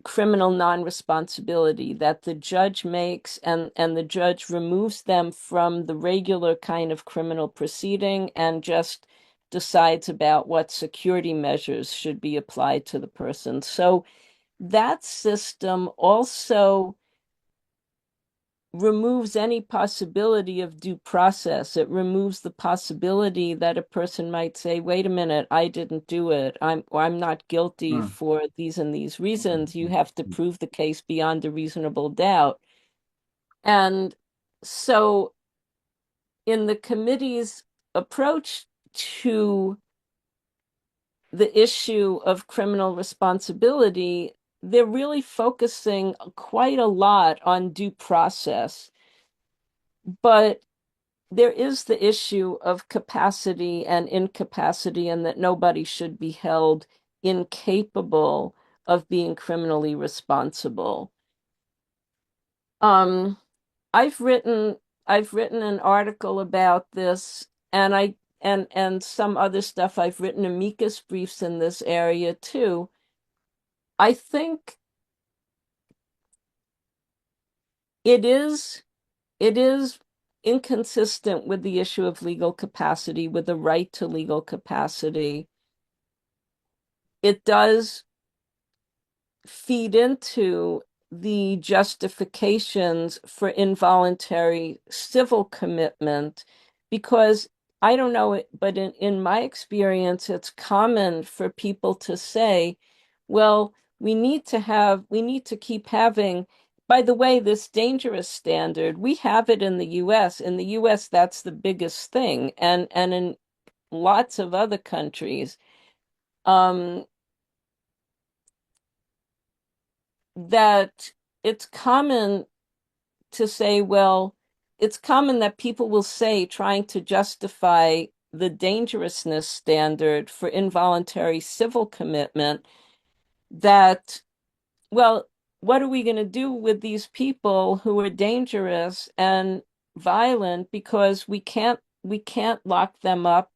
criminal non-responsibility that the judge makes, and the judge removes them from the regular kind of criminal proceeding and just decides about what security measures should be applied to the person. So that system also removes any possibility of due process. It removes the possibility that a person might say, wait a minute, I didn't do it. I'm not guilty for these and these reasons. You have to prove the case beyond a reasonable doubt. And so in the committee's approach to the issue of criminal responsibility, they're really focusing quite a lot on due process. But there is the issue of capacity and incapacity, and that nobody should be held incapable of being criminally responsible. I've written an article about this, and some other stuff. I've written amicus briefs in this area too. I think it is inconsistent with the issue of legal capacity, with the right to legal capacity. It does feed into the justifications for involuntary civil commitment, because I don't know, but in my experience, it's common for people to say, well, we need to keep having, by the way, this dangerous standard. We have it in the US. In the US, that's the biggest thing. And in lots of other countries, that it's common to say, well, it's common that people will say, trying to justify the dangerousness standard for involuntary civil commitment, that, well, what are we going to do with these people who are dangerous and violent, because we can't lock them up.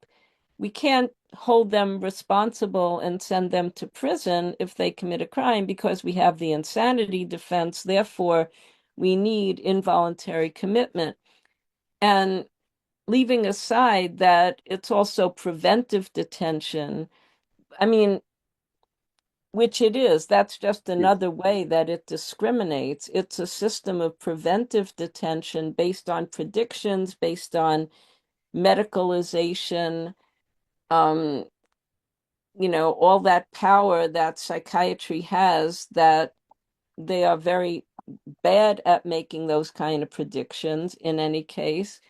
We can't hold them responsible and send them to prison if they commit a crime, because we have the insanity defense. Therefore, we need involuntary commitment. And leaving aside that it's also preventive detention, I mean, which it is, that's just another way that it discriminates. It's a system of preventive detention based on predictions, based on medicalization, all that power that psychiatry has, that they are very bad at making those kind of predictions in any case.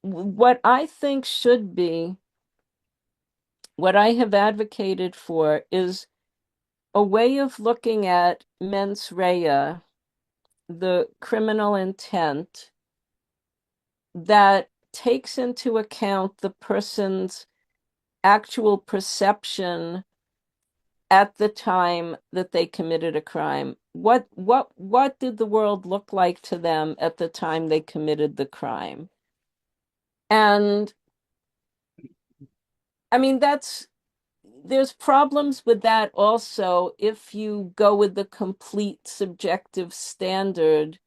What I think should be, what I have advocated for, is a way of looking at mens rea, the criminal intent, that takes into account the person's actual perception at the time that they committed a crime. What did the world look like to them at the time they committed the crime? And I mean, there's problems with that also if you go with the complete subjective standard.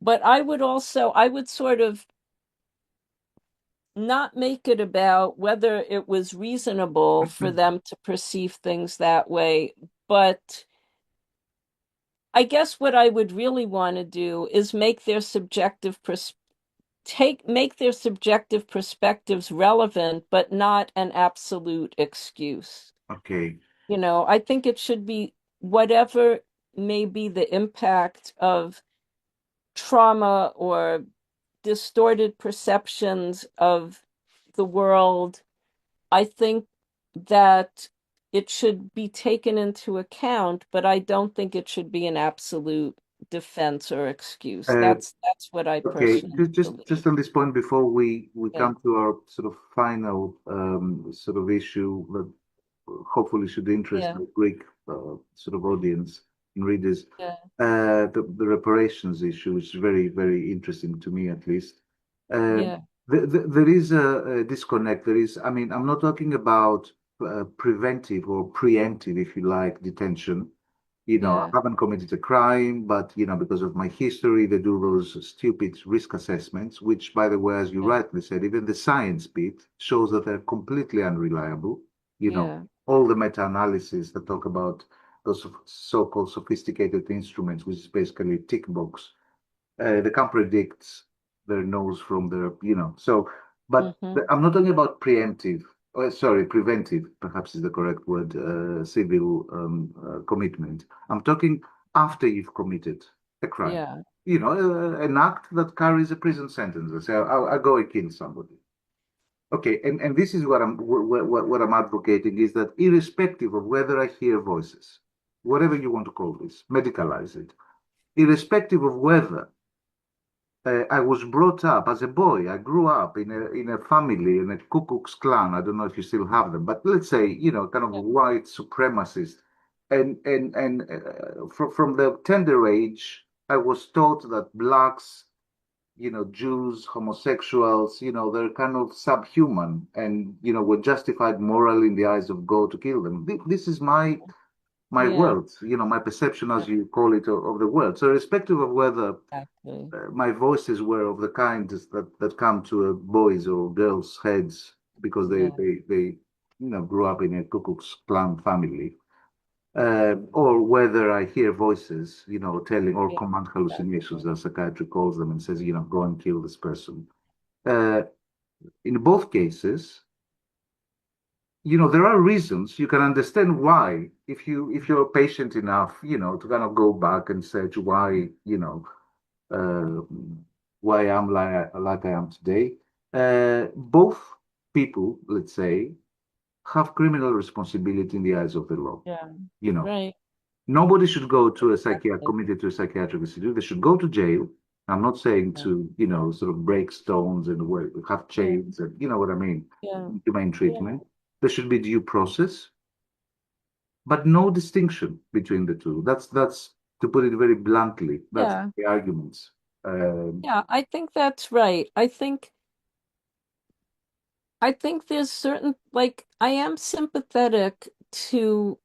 But I would sort of not make it about whether it was reasonable for them to perceive things that way. But I guess what I would really want to do is make their subjective perspectives relevant, but not an absolute excuse. Okay. I think it should be whatever may be the impact of trauma or distorted perceptions of the world. I think that it should be taken into account, but I don't think it should be an absolute defense or excuse. That's what I Okay, personally just believe. on this point before we Yeah. come to our sort of final sort of issue that hopefully should interest Yeah. the Greek sort of audience. readers. Yeah. The reparations issue, which is very, very interesting to me, at least. Yeah. There is a disconnect. There is, I mean, I'm not talking about preventive or preemptive, if you like, detention. You know, I Yeah. haven't committed a crime, but, you know, because of my history, they do those stupid risk assessments, which, by the way, as you Yeah. rightly said, even the science bit shows that they're completely unreliable. You know, Yeah. all the meta-analysis that talk about those so-called sophisticated instruments, which is basically tick box, they can't predict their nose from their, you know. So, but Mm-hmm. I'm not talking about preemptive, sorry, preventive, perhaps is the correct word, civil commitment. I'm talking after you've committed a crime. Yeah. You know, an act that carries a prison sentence. I say, I'll go and kill somebody. Okay, and this is what I'm advocating is that irrespective of whether I hear voices, whatever you want to call this, medicalize it, irrespective of whether I was brought up as a boy. I grew up in a family in a Ku Klux Klan. I don't know if you still have them, but let's say you know, kind of Yeah. white supremacist. From the tender age, I was taught that blacks, you know, Jews, homosexuals, you know, they're kind of subhuman, and you know, were justified morally in the eyes of God to kill them. This is my Yeah. world, you know, my perception, Yeah. as you call it, of the world. So, irrespective of whether Exactly. my voices were of the kind that come to boys or girls' heads because Yeah. they you know grew up in a Ku Klux Klan family, or whether I hear voices, you know, telling or Yeah. command hallucinations, Exactly. as psychiatry calls them, and says, you know, go and kill this person. Uh, in both cases, you know, there are reasons you can understand why if you're patient enough, you know, to kind of go back and search why, you know, uh, why I'm like I am today. Both people, let's say, have criminal responsibility in the eyes of the law. Yeah. You know, Right. nobody should go to a Exactly. committed to a psychiatric institute. They should go to jail. I'm not saying Yeah. to, you know, sort of break stones and have Yeah. chains and you know what I mean, Yeah. humane Yeah. treatment. There should be due process, but no distinction between the two. That's to put it very bluntly. That's Yeah. the arguments. Um, Yeah. I think that's right. I think there's certain, like, I am sympathetic to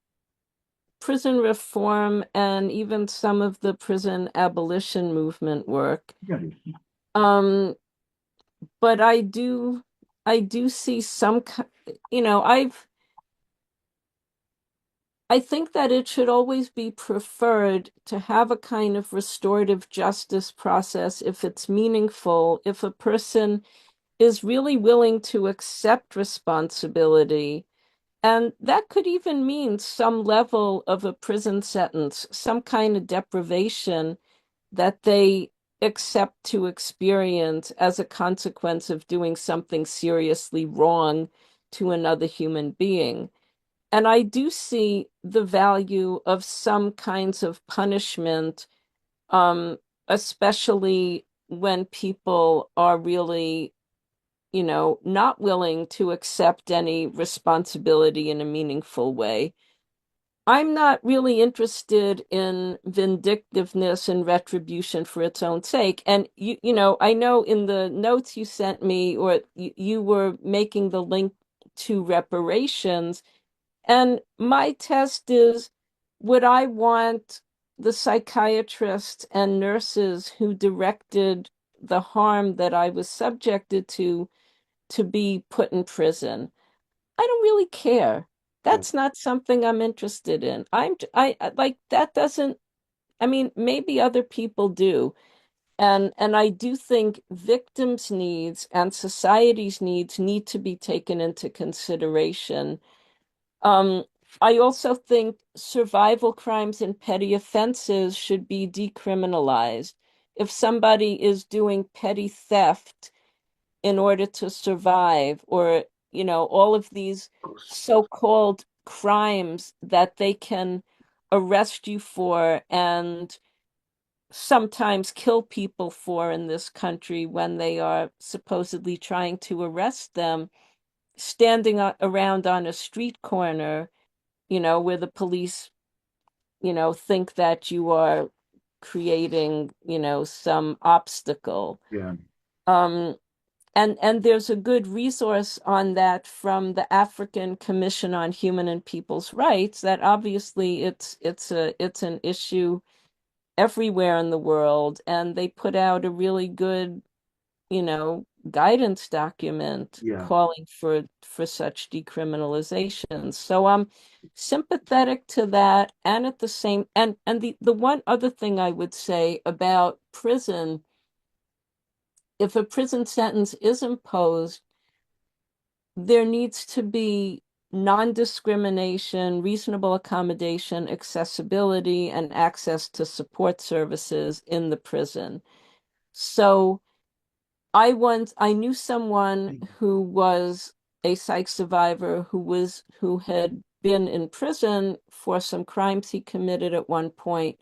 prison reform and even some of the prison abolition movement work. yeah, Um, but I do see some, you know, I think that it should always be preferred to have a kind of restorative justice process if it's meaningful, if a person is really willing to accept responsibility. And that could even mean some level of a prison sentence, some kind of deprivation that they accept to experience as a consequence of doing something seriously wrong to another human being. And I do see the value of some kinds of punishment, um, especially when people are really, you know, not willing to accept any responsibility in a meaningful way. I'm not really interested in vindictiveness and retribution for its own sake. And you know, I know in the notes you sent me, or you were making the link to reparations. And my test is, would I want the psychiatrists and nurses who directed the harm that I was subjected to be put in prison? I don't really care. yeah, That's not something I'm interested in. Like that doesn't, I mean, maybe other people do. And I do think victims' needs and society's needs need to be taken into consideration. Um, I also think survival crimes and petty offenses should be decriminalized. If somebody is doing petty theft in order to survive, or, you know, all of these of course. so-called crimes that they can arrest you for and sometimes kill people for in this country when they are supposedly trying to arrest them, standing around on a street corner, you know, where the police think that you are creating, some obstacle. Yeah. And there's a good resource on that from the African Commission on Human and People's Rights, that obviously it's an issue everywhere in the world, and they put out a really good, guidance document Yeah. calling for such decriminalization. So I'm sympathetic to that, and at the same and the one other thing I would say about prison, if a prison sentence is imposed, there needs to be non-discrimination, reasonable accommodation, accessibility, and access to support services in the prison. So I knew someone who was a psych survivor who had been in prison for some crimes he committed at one point.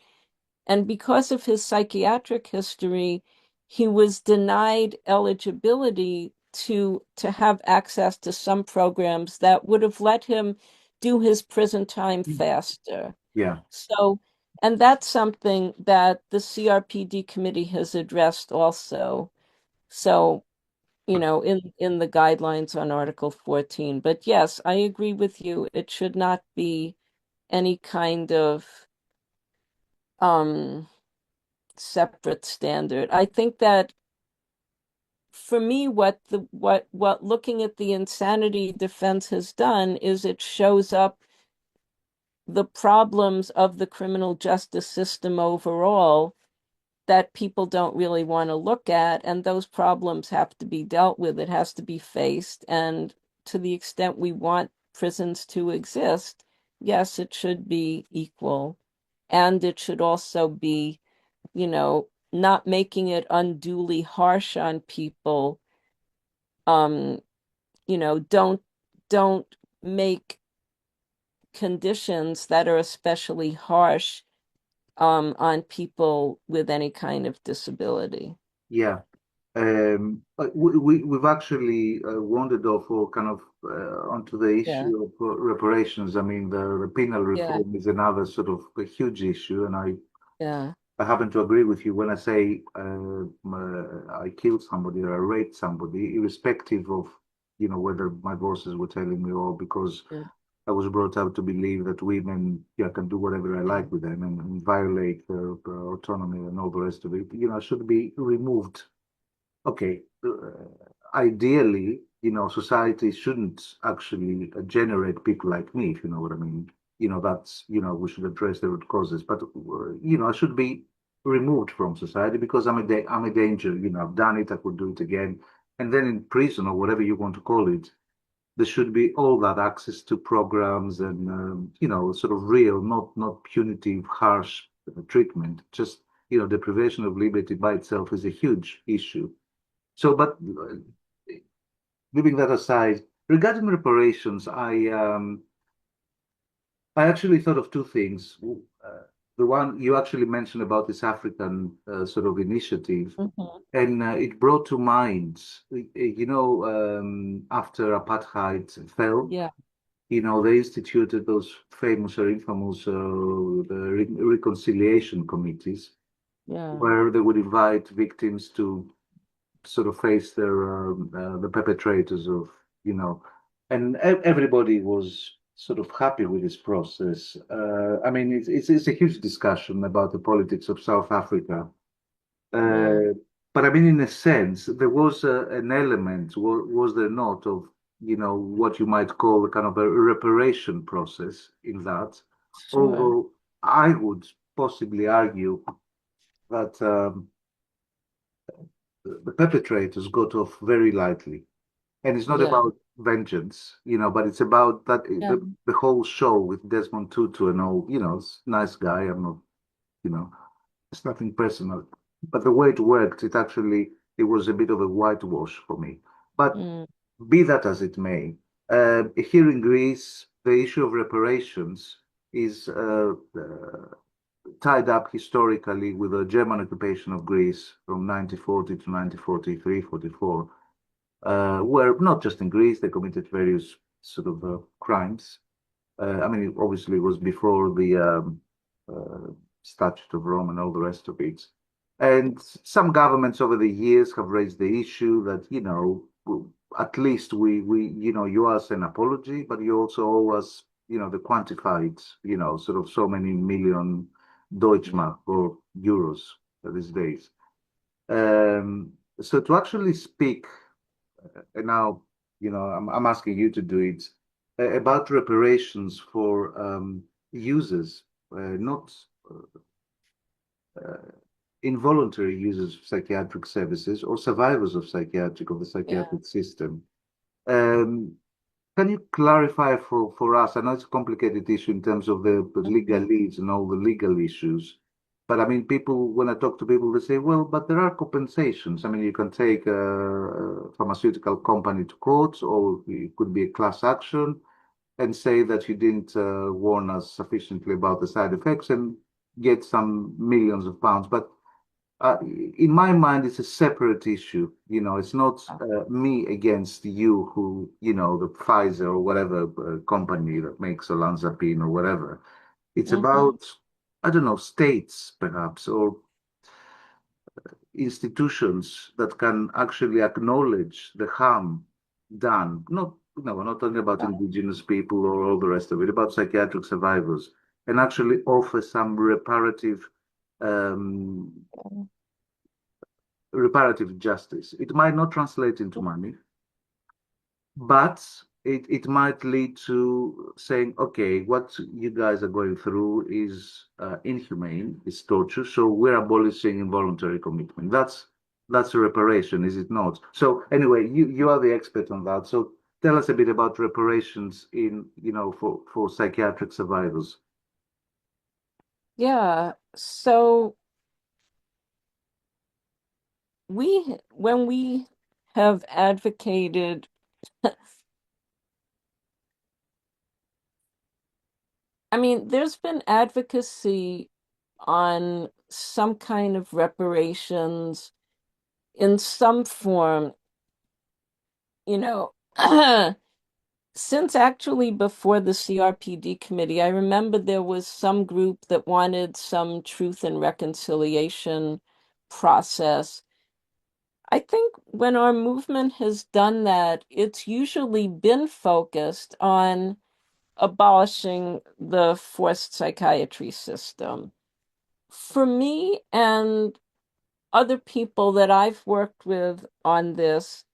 And because of his psychiatric history, he was denied eligibility to have access to some programs that would have let him do his prison time faster. Yeah. So, and that's something that the CRPD committee has addressed also. So, in the guidelines on Article 14. But yes, I agree with you. It should not be any kind of separate standard. I think that for me, what looking at the insanity defense has done is it shows up the problems of the criminal justice system overall that people don't really want to look at, and those problems have to be dealt with. It has to be faced, and to the extent we want prisons to exist, yes, it should be equal, and it should also be, not making it unduly harsh on people. Don't make conditions that are especially harsh on people with any kind of disability. Yeah. We've actually wandered off or kind of onto the issue of reparations. I mean, the penal reform is another sort of a huge issue, and I happen to agree with you when I say I killed somebody or I raped somebody, irrespective of whether my bosses were telling me or because I was brought up to believe that women can do whatever I like with them and violate their autonomy and all the rest of it. I should be removed. Okay, ideally, society shouldn't actually generate people like me, if you know what I mean. That's, we should address the root causes. But, I should be removed from society because I'm a danger. I've done it, I could do it again. And then in prison or whatever you want to call it, there should be all that access to programs and, sort of real, not punitive, harsh treatment. Just, deprivation of liberty by itself is a huge issue. So, but leaving that aside, regarding reparations, I actually thought of two things. The one you actually mentioned about this African sort of initiative, and it brought to mind, after apartheid fell, they instituted those famous or infamous reconciliation committees, where they would invite victims to sort of face the perpetrators of, and everybody was sort of happy with this process. I mean, it's a huge discussion about the politics of South Africa. But I mean, in a sense, there was an element, was there not, of, what you might call a kind of a reparation process in that. Although I would possibly argue that the perpetrators got off very lightly. And it's not about vengeance, but it's about that the whole show with Desmond Tutu and all, nice guy. I'm not, it's nothing personal. But the way it worked, it was a bit of a whitewash for me. But be that as it may, here in Greece, the issue of reparations is tied up historically with the German occupation of Greece from 1940 to 1943, 44. Where not just in Greece, they committed various sort of crimes. I mean, obviously, it was before the Statute of Rome and all the rest of it. And some governments over the years have raised the issue that, at least you owe us an apology, but you also owe us, the quantified, sort of so many million Deutschmark or euros these days. So to actually speak, and now, I'm asking you to do it, about reparations for users, not involuntary users of psychiatric services or survivors of the psychiatric system. Can you clarify for us? I know it's a complicated issue in terms of the legalese and all the legal issues. But I mean, when I talk to people, they say, well, but there are compensations. I mean, you can take a pharmaceutical company to court, or it could be a class action, and say that you didn't warn us sufficiently about the side effects and get some millions of pounds. But in my mind, it's a separate issue. It's not me against you who, the Pfizer or whatever company that makes olanzapine or whatever. It's about, I don't know, states perhaps, or institutions that can actually acknowledge the harm done. We're not talking about indigenous people or all the rest of it, about psychiatric survivors, and actually offer some reparative justice. It might not translate into money, but it might lead to saying, okay, what you guys are going through is inhumane, is torture, so we're abolishing involuntary commitment. That's a reparation, is it not? So anyway, you are the expert on that. So tell us a bit about reparations for psychiatric survivors. Yeah, so when we have advocated I mean, there's been advocacy on some kind of reparations in some form, since actually before the CRPD committee. I remember there was some group that wanted some truth and reconciliation process. I think when our movement has done that, it's usually been focused on abolishing the forced psychiatry system. For me and other people that I've worked with on this,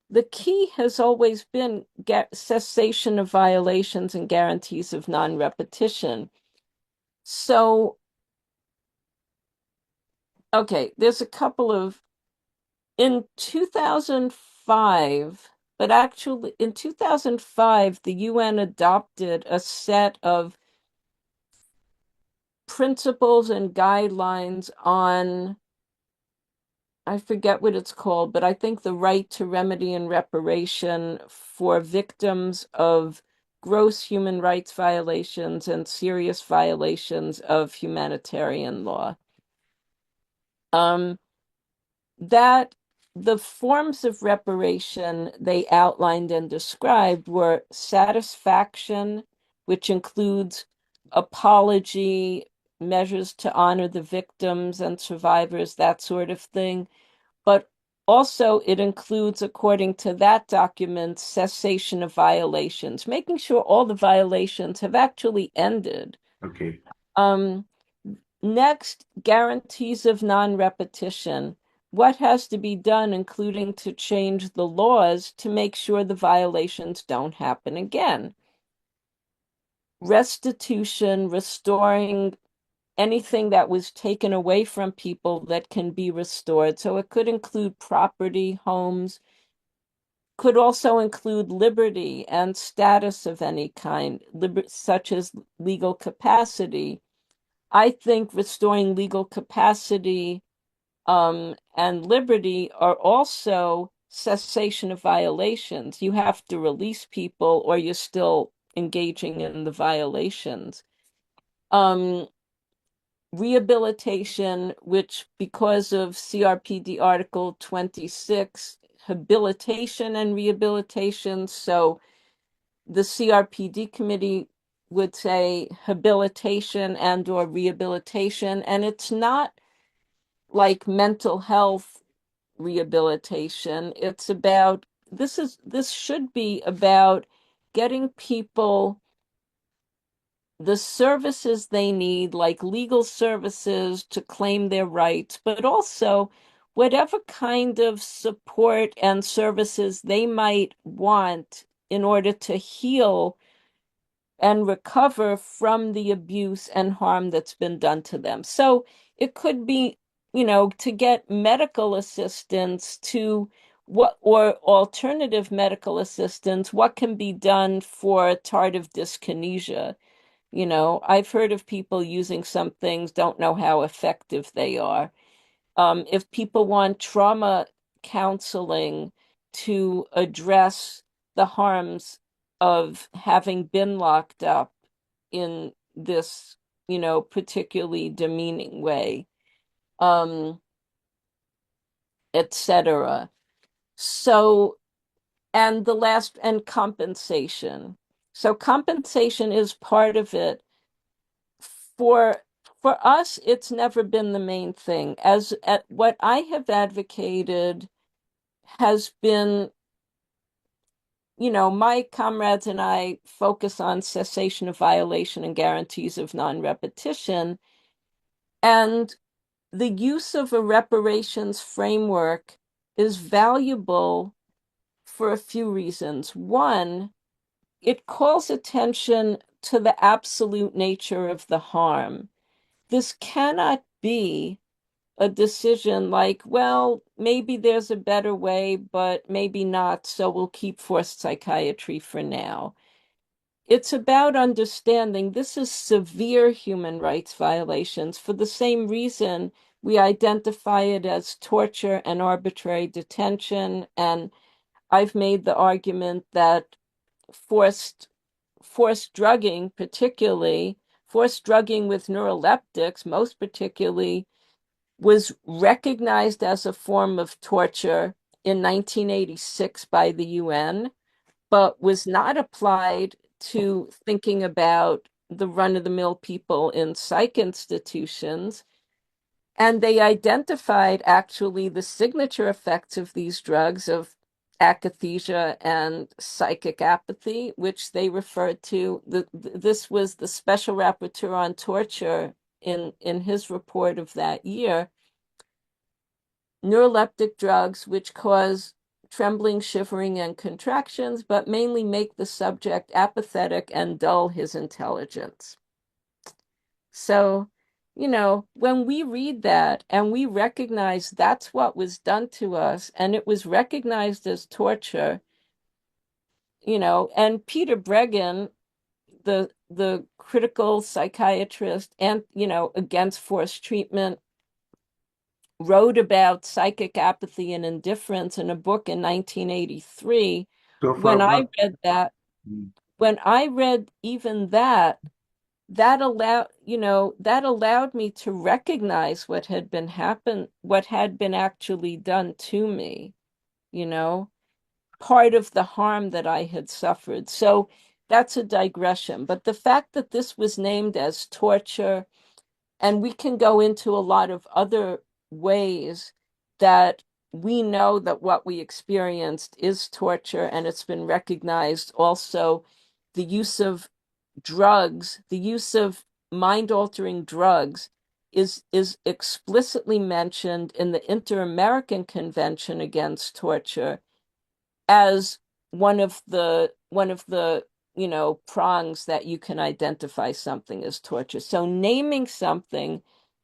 the key has always been cessation of violations and guarantees of non-repetition. So, okay, there's a couple of, in 2005, but actually in 2005, the UN adopted a set of principles and guidelines on, I forget what it's called, but I think the right to remedy and reparation for victims of gross human rights violations and serious violations of humanitarian law. That the forms of reparation they outlined and described were satisfaction, which includes apology, measures to honor the victims and survivors, that sort of thing. But also it includes, according to that document, cessation of violations, making sure all the violations have actually ended. Okay. Next, guarantees of non-repetition. What has to be done, including to change the laws to make sure the violations don't happen again. Restitution, restoring anything that was taken away from people that can be restored. So it could include property, homes, could also include liberty and status of any kind, such as legal capacity. I think restoring legal capacity and liberty are also cessation of violations. You have to release people or you're still engaging in the violations. Rehabilitation, which because of CRPD Article 26, habilitation and rehabilitation. So the CRPD committee would say habilitation and or rehabilitation, and it's not like mental health rehabilitation. It's about, this should be about getting people the services they need, like legal services to claim their rights, but also whatever kind of support and services they might want in order to heal and recover from the abuse and harm that's been done to them. So it could be, to get medical assistance to what, or alternative medical assistance, what can be done for tardive dyskinesia. I've heard of people using some things, don't know how effective they are. If people want trauma counseling to address the harms of having been locked up in this, particularly demeaning way, etc. So, and compensation. So compensation is part of it. For us, it's never been the main thing. What I have advocated has been, my comrades and I focus on cessation of violation and guarantees of non-repetition. And the use of a reparations framework is valuable for a few reasons. One, it calls attention to the absolute nature of the harm. This cannot be a decision like, well, maybe there's a better way, but maybe not, so we'll keep forced psychiatry for now. It's about understanding this is severe human rights violations. For the same reason, we identify it as torture and arbitrary detention. And I've made the argument that forced drugging, particularly forced drugging with neuroleptics, most particularly, was recognized as a form of torture in 1986 by the UN, but was not applied to thinking about the run-of-the-mill people in psych institutions. And they identified actually the signature effects of these drugs of akathisia and psychic apathy, which they referred to. This was the special rapporteur on torture in his report of that year. Neuroleptic drugs, which cause trembling, shivering, and contractions, but mainly make the subject apathetic and dull his intelligence. So, when we read that and we recognize that's what was done to us, and it was recognized as torture, and Peter Breggin, the critical psychiatrist and, against forced treatment, wrote about psychic apathy and indifference in a book in 1983. So When far, I read that, when I read even that allowed me to recognize what had been actually done to me, part of the harm that I had suffered. So that's a digression. But the fact that this was named as torture, and we can go into a lot of other ways that we know that what we experienced is torture, and it's been recognized also. The use of drugs, the use of mind-altering drugs is explicitly mentioned in the Inter-American Convention Against Torture as one of the prongs that you can identify something as torture. So naming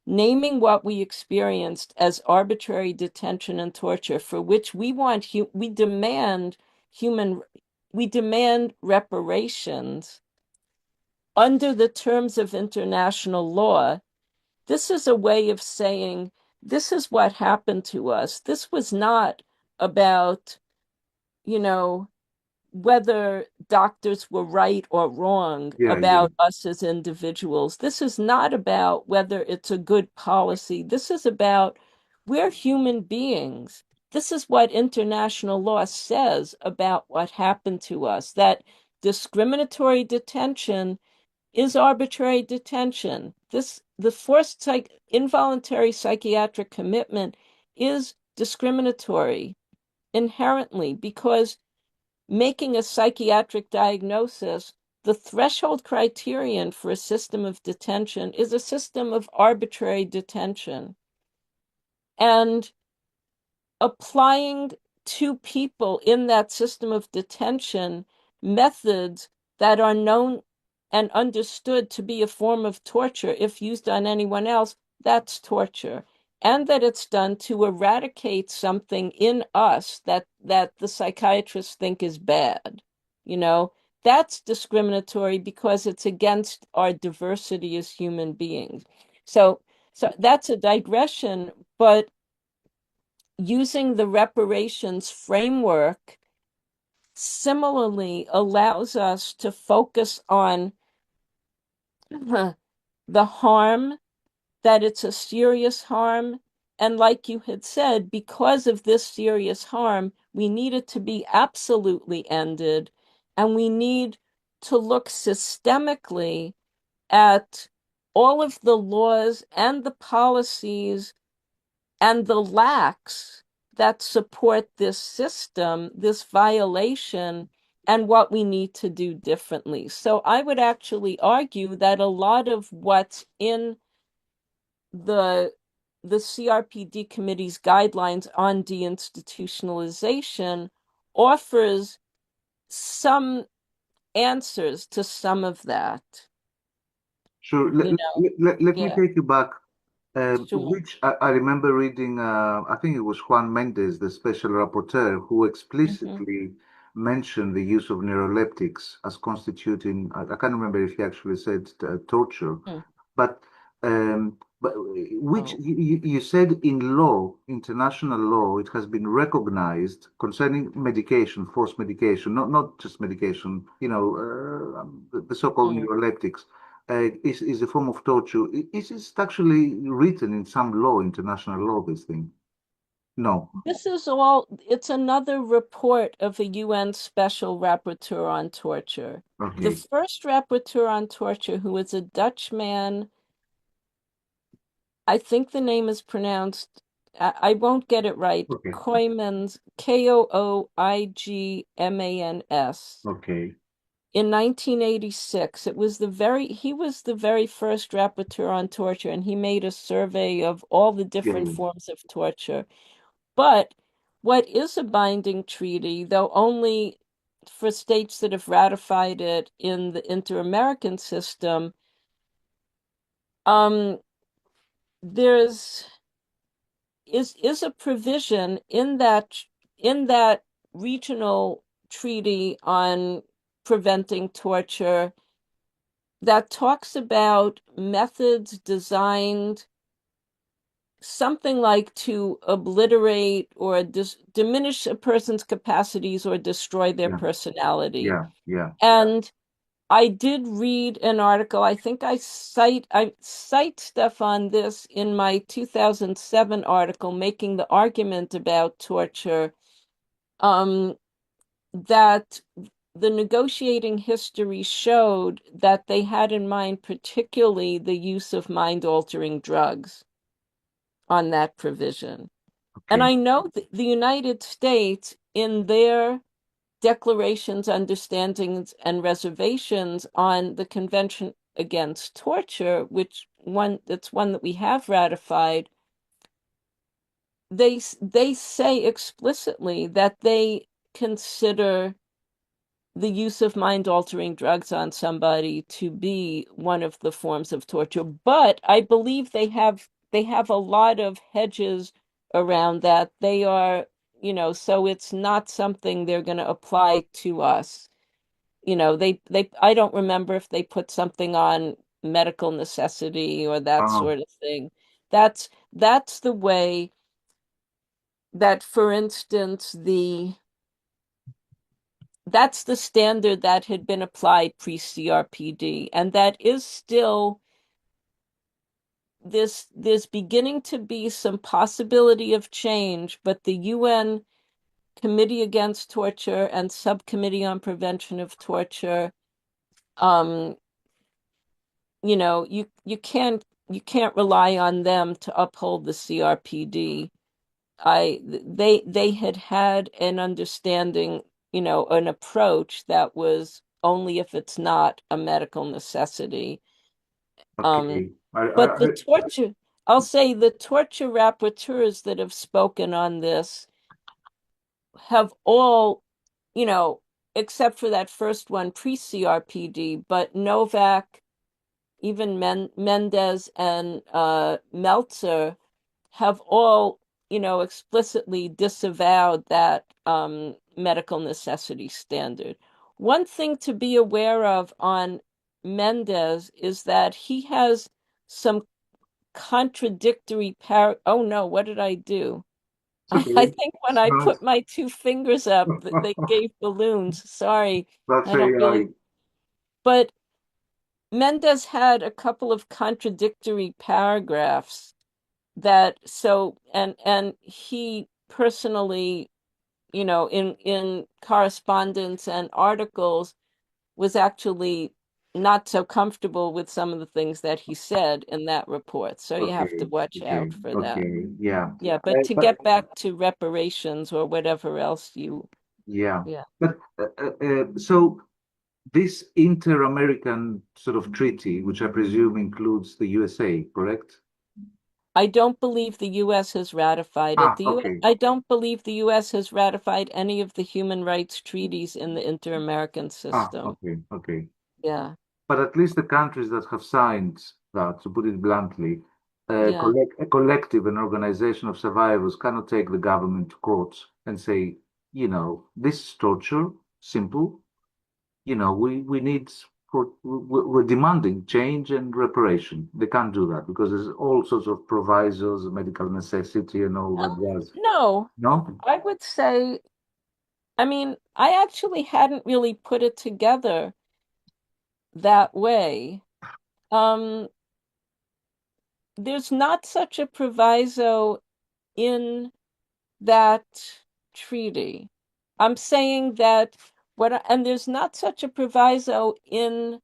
naming what we experienced as arbitrary detention and torture, for which we demand reparations under the terms of international law. This is a way of saying, this is what happened to us. This was not about, whether doctors were right or wrong about us as individuals. This is not about whether it's a good policy. This is about, we're human beings. This is what international law says about what happened to us, that discriminatory detention is arbitrary detention. The forced involuntary psychiatric commitment is discriminatory inherently because making a psychiatric diagnosis, the threshold criterion for a system of detention is a system of arbitrary detention. And applying to people in that system of detention methods that are known and understood to be a form of torture if used on anyone else, that's torture. And that it's done to eradicate something in us that the psychiatrists think is bad. That's discriminatory because it's against our diversity as human beings. So that's a digression, but using the reparations framework similarly allows us to focus on the harm, that it's a serious harm. And like you had said, because of this serious harm, we need it to be absolutely ended. And we need to look systemically at all of the laws and the policies and the lacks that support this system, this violation, and what we need to do differently. So I would actually argue that a lot of what's in the CRPD committee's guidelines on deinstitutionalization offers some answers to some of that. Sure. Let me Yeah, take you back. sure. Which I remember reading, I think it was Juan Mendez, the special rapporteur, who Mm-hmm. explicitly mentioned the use of neuroleptics as constituting, I can't remember if he actually said torture, but which Oh. you said in law, international law, it has been recognized concerning medication, forced medication, not just medication, the so-called Mm. neuroleptics is a form of torture. Is it actually written in some law, international law, this thing? No. It's another report of a UN Special Rapporteur on Torture. The Okay. first rapporteur on torture, who was a Dutch man, I think the name is pronounced, I won't get it right, Okay. Kooijmans, Kooijmans, Okay. in 1986. He was the very first rapporteur on torture, and he made a survey of all the Yeah. different forms of torture. But what is a binding treaty, though only for states that have ratified it in the inter-American system, there's is a provision in that regional treaty on preventing torture that talks about methods designed something like to obliterate or diminish a person's capacities or destroy their Yeah. personality. Yeah. Yeah. And I did read an article. I think I cite stuff on this in my 2007 article, making the argument about torture, that the negotiating history showed that they had in mind particularly the use of mind-altering drugs on that provision. And Okay. I know that the United States, in their declarations, understandings, and reservations on the Convention Against Torture, that's one that we have ratified, they say explicitly that they consider the use of mind-altering drugs on somebody to be one of the forms of torture. But I believe they have a lot of hedges around that. They are, so it's not something they're going to apply to us. I don't remember if they put something on medical necessity or that Uh, sort of thing. That's the way that, for instance, that's the standard that had been applied pre-CRPD, and that is still there's beginning to be some possibility of change, but the UN Committee Against Torture and Subcommittee on Prevention of Torture you know, you can't rely on them to uphold the CRPD. They had an understanding, you know, an approach that was only if it's not a medical necessity. Okay. But the torture, I'll say the torture rapporteurs that have spoken on this have all, you know, except for that first one, pre-CRPD, but Novak, even Mendez and Meltzer have all, you know, explicitly disavowed that medical necessity standard. One thing to be aware of on Mendez is that he has some contradictory oh no, what did I do? It's I okay. think when I Right. put my two fingers up, they gave balloons. Sorry, That's I don't AI. really. But Mendez had a couple of contradictory paragraphs that and he personally, you know, in correspondence and articles was actually not so comfortable with some of the things that he said in that report. So you have to Okay. watch Okay. out for that. Okay. Yeah. Yeah, but to But get back to reparations or whatever else yeah. yeah. But so this inter-American sort of treaty, which I presume includes the USA, correct? I don't believe the U.S. has ratified it. Ah, okay. I don't believe the U.S. has ratified any of the human rights treaties in the inter-American Ah, system. okay. Okay. Yeah, But at least the countries that have signed that, to put it bluntly, yeah. a collective, an organization of survivors cannot take the government to court and say, you know, this is torture, simple. You know, we need we're demanding change and reparation. They can't do that because there's all sorts of provisos, medical necessity, and all that jazz. No, No? I would say, I mean, I actually hadn't really put it together that way. Um, there's not such a proviso in that treaty. I'm saying that and there's not such a proviso in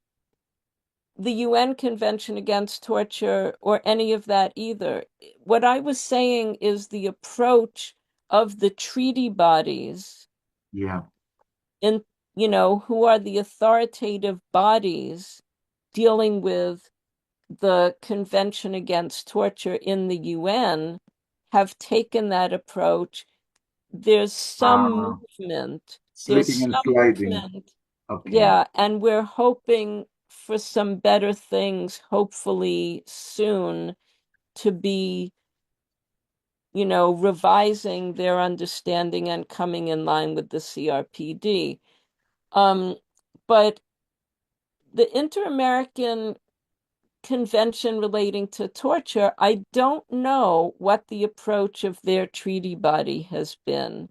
the UN Convention Against Torture or any of that either. What I was saying is the approach of the treaty bodies Yeah. in, you know, who are the authoritative bodies dealing with the Convention Against Torture in the UN have taken that approach. There's some Uh, movement. There's slipping and some sliding. movement. Okay. Yeah, and we're hoping for some better things, hopefully soon, to be, you know, revising their understanding and coming in line with the CRPD. But the Inter-American Convention relating to torture, I don't know what the approach of their treaty body has been.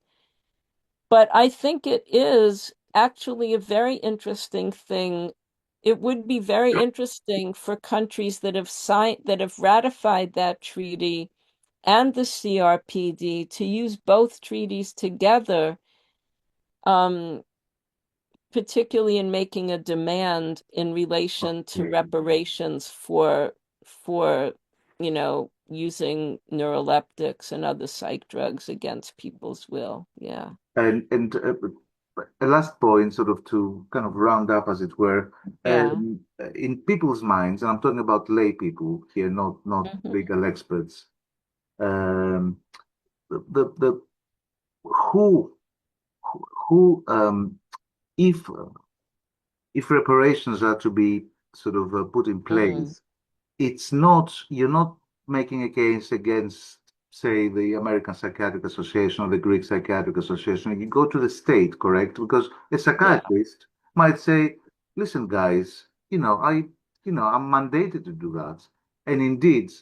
But I think it is actually a very interesting thing. It would be very interesting for countries that have ratified that treaty and the CRPD to use both treaties together, um, particularly in making a demand in relation to Okay. reparations for you know, using neuroleptics and other psych drugs against people's will. Yeah. And a last point, sort of to kind of round up, as it were, Yeah. in people's minds, and I'm talking about lay people here, not Mhm. legal experts. Um, the who who if reparations are to be sort of put in Mm. place, it's not you're not making a case against, say, the American Psychiatric Association or the Greek Psychiatric Association. You go to the state, correct? Because a Yeah. psychiatrist might say, "Listen, guys, I'm mandated to do that." And indeed,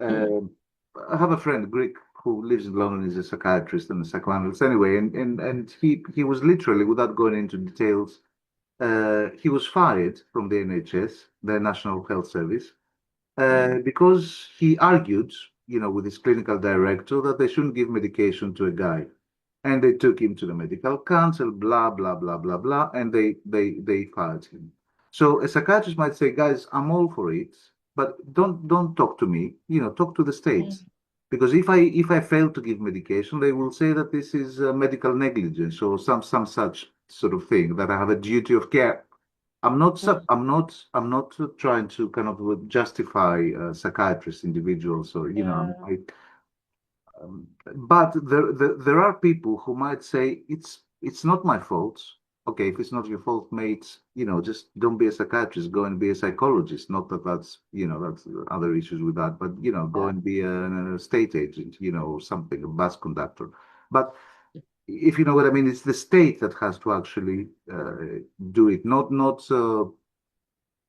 Mm. uh, I have a friend, Greek, who lives in London. He's a psychiatrist and a psychoanalyst anyway, and he was literally, without going into details, he was fired from the NHS, the National Health Service, Mm. because he argued, with his clinical director that they shouldn't give medication to a guy. And they took him to the medical council, blah, blah, blah, blah, blah, and they fired him. So a psychiatrist might say, guys, I'm all for it, but don't talk to me, talk to the states. Because if I fail to give medication, they will say that this is medical negligence or some such sort of thing, that I have a duty of care. I'm not trying to kind of justify psychiatrists, individuals, or Yeah. but there are people who might say it's not my fault. Okay, if it's not your fault, mate, just don't be a psychiatrist. Go and be a psychologist. Not that that's other issues with that, but go Yeah. and be an estate agent, or something, a bus conductor. But if you know what I mean, it's the state that has to actually do it, not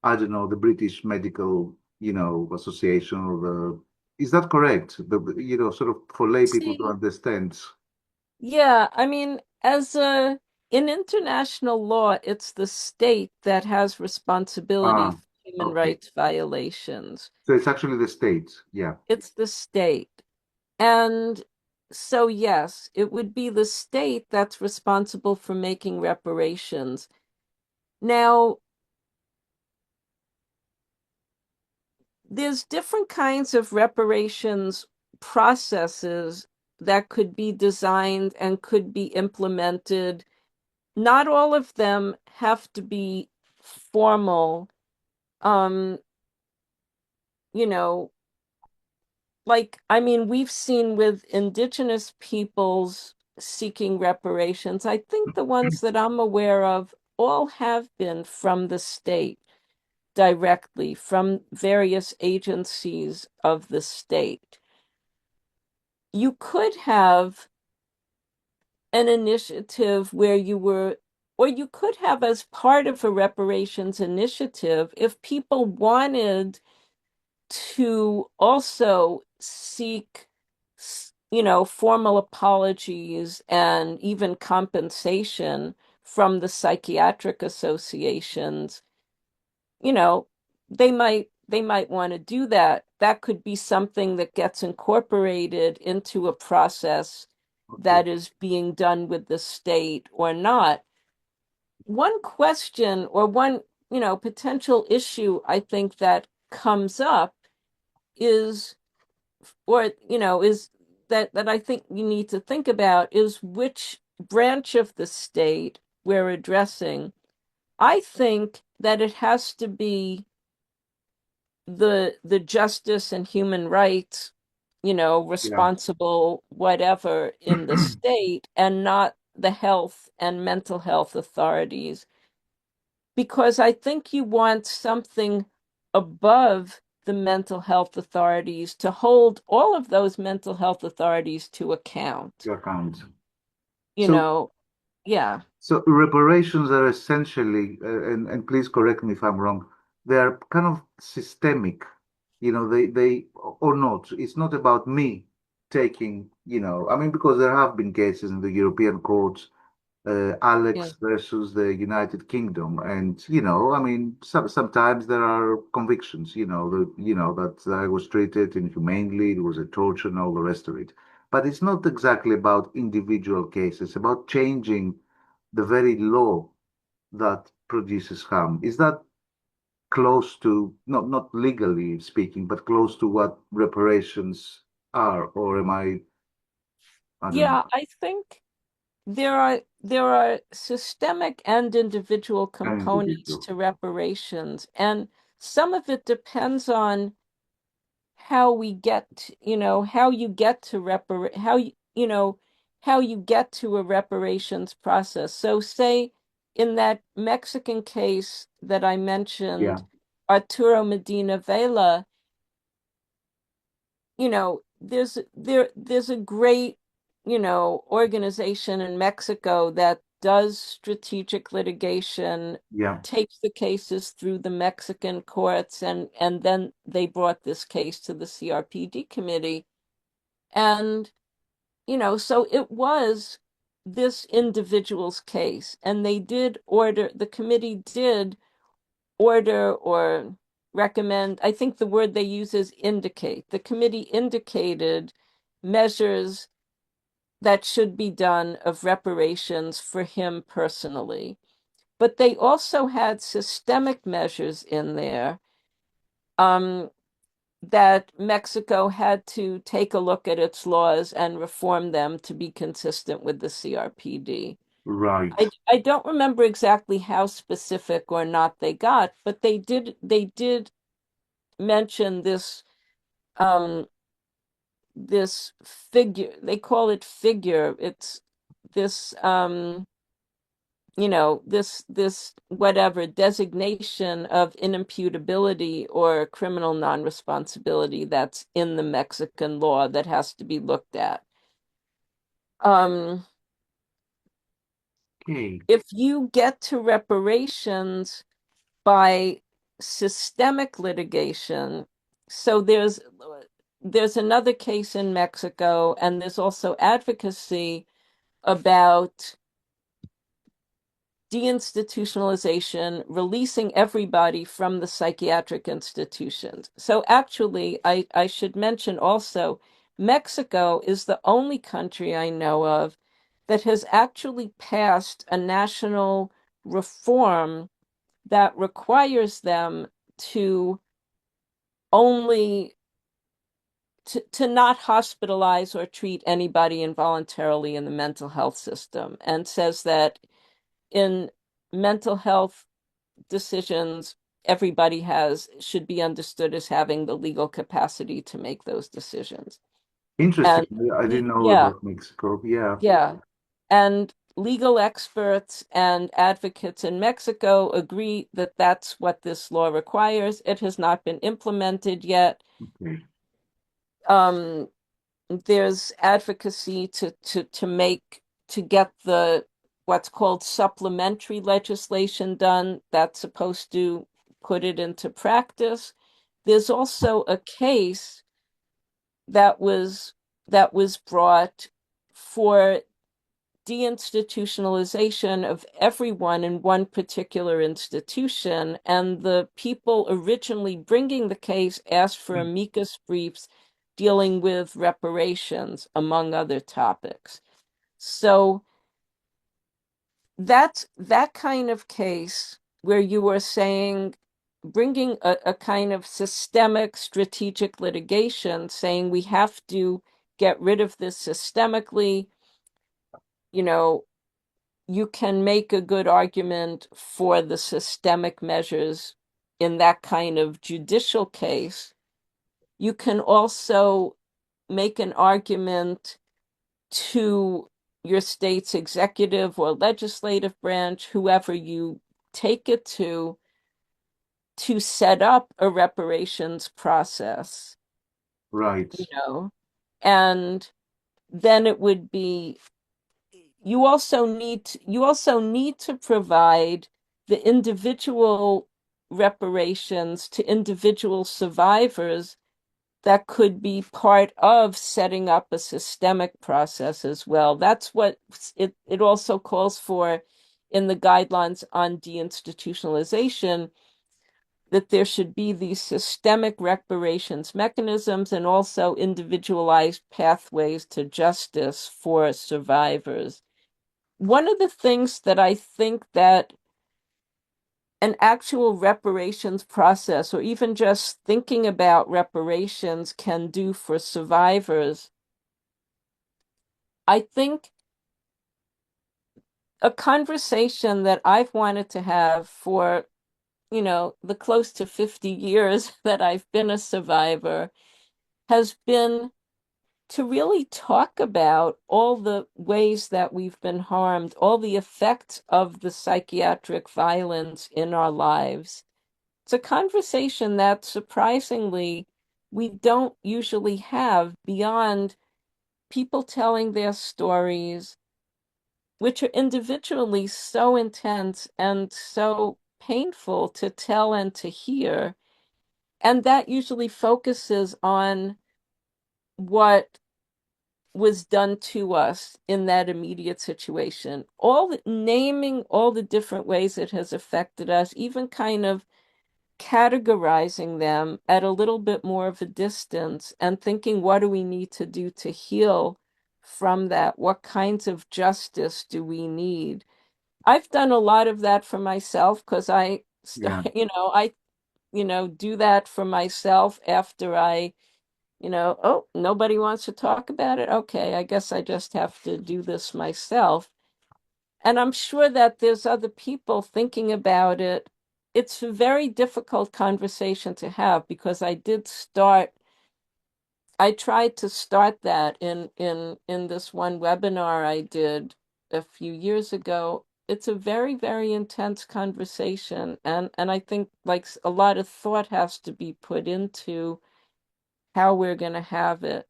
I don't know, the British Medical, Association, or the. Is that correct? Sort of for lay people to See, understand. yeah, I mean, in international law, it's the state that has responsibility Ah, for human okay. rights violations. So it's actually the state. Yeah. It's the state. And so, yes, it would be the state that's responsible for making reparations. Now, there's different kinds of reparations processes that could be designed and could be implemented. Not all of them have to be formal. Um, you know, I mean, we've seen with indigenous peoples seeking reparations. I think the ones that I'm aware of all have been from the state directly, from various agencies of the state. You could have an initiative where or you could have as part of a reparations initiative, if people wanted to also seek, formal apologies and even compensation from the psychiatric associations, you know, they might want to do that. That could be something that gets incorporated into a process Okay. that is being done with the state or not. One question or one, potential issue I think that comes up is, is that I think you need to think about is which branch of the state we're addressing. I think that it has to be the justice and human rights, Yeah. responsible whatever in the state, and not the health and mental health authorities, because I think you want something above the mental health authorities to hold all of those mental health authorities to account. Your account. You So know, yeah, So reparations are essentially, and please correct me if I'm wrong, they are kind of systemic, they or not. It's not about me taking, I mean, because there have been cases in the European courts, yeah, Alex versus the United Kingdom, and I mean, sometimes there are convictions, that I was treated inhumanely, it was a torture, and all the rest of it. But it's not exactly about individual cases, about changing the very law that produces harm. Is that close to, not legally speaking, but close to what reparations are? Or am I don't know, yeah. I think there are systemic and individual an components individual? to reparations, and some of it depends on how we get, how you get to how you get to a reparations process. So say in that Mexican case that I Yeah, mentioned, Arturo Medina Vela, there's a great, organization in Mexico that does strategic litigation, yeah, takes the cases through the Mexican courts, and then they brought this case to the CRPD committee. And, so it was this individual's case, and the committee did order or recommend, I think the word they use is indicate. The committee indicated measures that should be done of reparations for him personally. but they also had systemic measures in there that Mexico had to take a look at its laws and reform them to be consistent with the CRPD. Right. I don't remember exactly how specific or not they got, but they did mention this this figure, they call it figure. It's this this whatever designation of inimputability or criminal non-responsibility that's in the Mexican law that has to be looked at. Okay. If you get to reparations by systemic litigation, so there's another case in Mexico, and there's also advocacy about deinstitutionalization, releasing everybody from the psychiatric institutions. So actually, I should mention also, Mexico is the only country I know of that has actually passed a national reform that requires them to only to not hospitalize or treat anybody involuntarily in the mental health system, and says that in mental health decisions, everybody should be understood as having the legal capacity to make those decisions. Interesting. And I didn't know yeah, about Mexico. Yeah. yeah. And legal experts and advocates in Mexico agree that that's what this law requires. It has not been implemented yet. Okay. There's advocacy to get the what's called supplementary legislation done that's supposed to put it into practice. There's also a case that was brought for deinstitutionalization of everyone in one particular institution, and the people originally bringing the case asked for amicus briefs dealing with reparations, among other topics. So that's that kind of case where you were saying, bringing a kind of systemic strategic litigation, saying we have to get rid of this systemically. You can make a good argument for the systemic measures in that kind of judicial case. You can also make an argument to your state's executive or legislative branch, whoever you take it to set up a reparations process. Right. And then it would be, you also need to provide the individual reparations to individual survivors that could be part of setting up a systemic process as well. That's what it also calls for in the guidelines on deinstitutionalization, that there should be these systemic reparations mechanisms and also individualized pathways to justice for survivors. One of the things that I think that an actual reparations process, or even just thinking about reparations, can do for survivors, I think a conversation that I've wanted to have for, the close to 50 years that I've been a survivor, has been to really talk about all the ways that we've been harmed, all the effects of the psychiatric violence in our lives. It's a conversation that surprisingly we don't usually have beyond people telling their stories, which are individually so intense and so painful to tell and to hear. And that usually focuses on what was done to us in that immediate situation. Naming all the different ways it has affected us, even kind of categorizing them at a little bit more of a distance and thinking, what do we need to do to heal from that? What kinds of justice do we need? I've done a lot of that for myself because I Yeah. start, do that for myself after I, oh, nobody wants to talk about it. Okay, I guess I just have to do this myself. And I'm sure that there's other people thinking about it. It's a very difficult conversation to have because I tried to start that in this one webinar I did a few years ago. It's a very, very intense conversation, and I think like a lot of thought has to be put into how we're going to have it.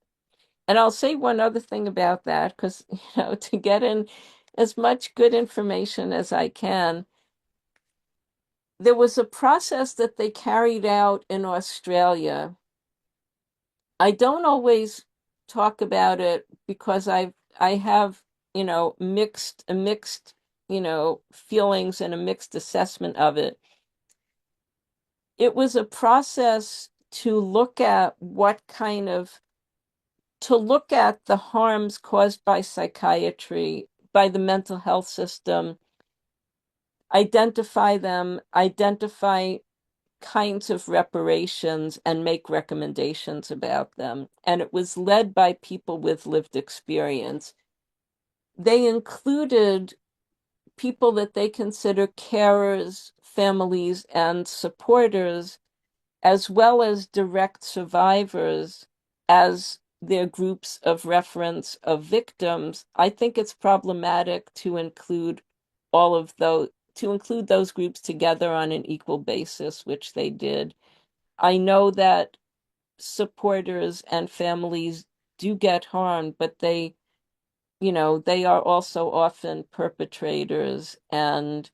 And I'll say one other thing about that, because to get in as much good information as I can, there was a process that they carried out in Australia. I don't always talk about it because I have, mixed feelings and a mixed assessment of it. It was a process to look at the harms caused by psychiatry, by the mental health system, identify them, identify kinds of reparations, and make recommendations about them. And it was led by people with lived experience. They included people that they consider carers, families, and supporters, as well as direct survivors as their groups of reference of victims. I think it's problematic to include those groups together on an equal basis, which they did. I know that supporters and families do get harmed, but they are also often perpetrators, and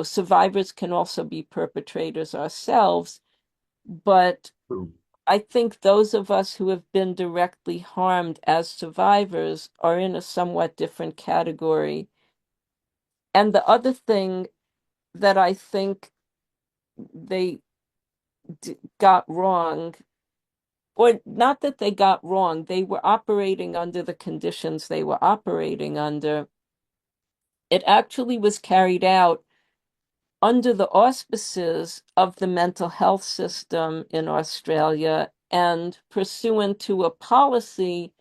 survivors can also be perpetrators ourselves. But I think those of us who have been directly harmed as survivors are in a somewhat different category. And the other thing that I think they got wrong, or not that they got wrong, they were operating under the conditions they were operating under. It actually was carried out under the auspices of the mental health system in Australia and pursuant to a policy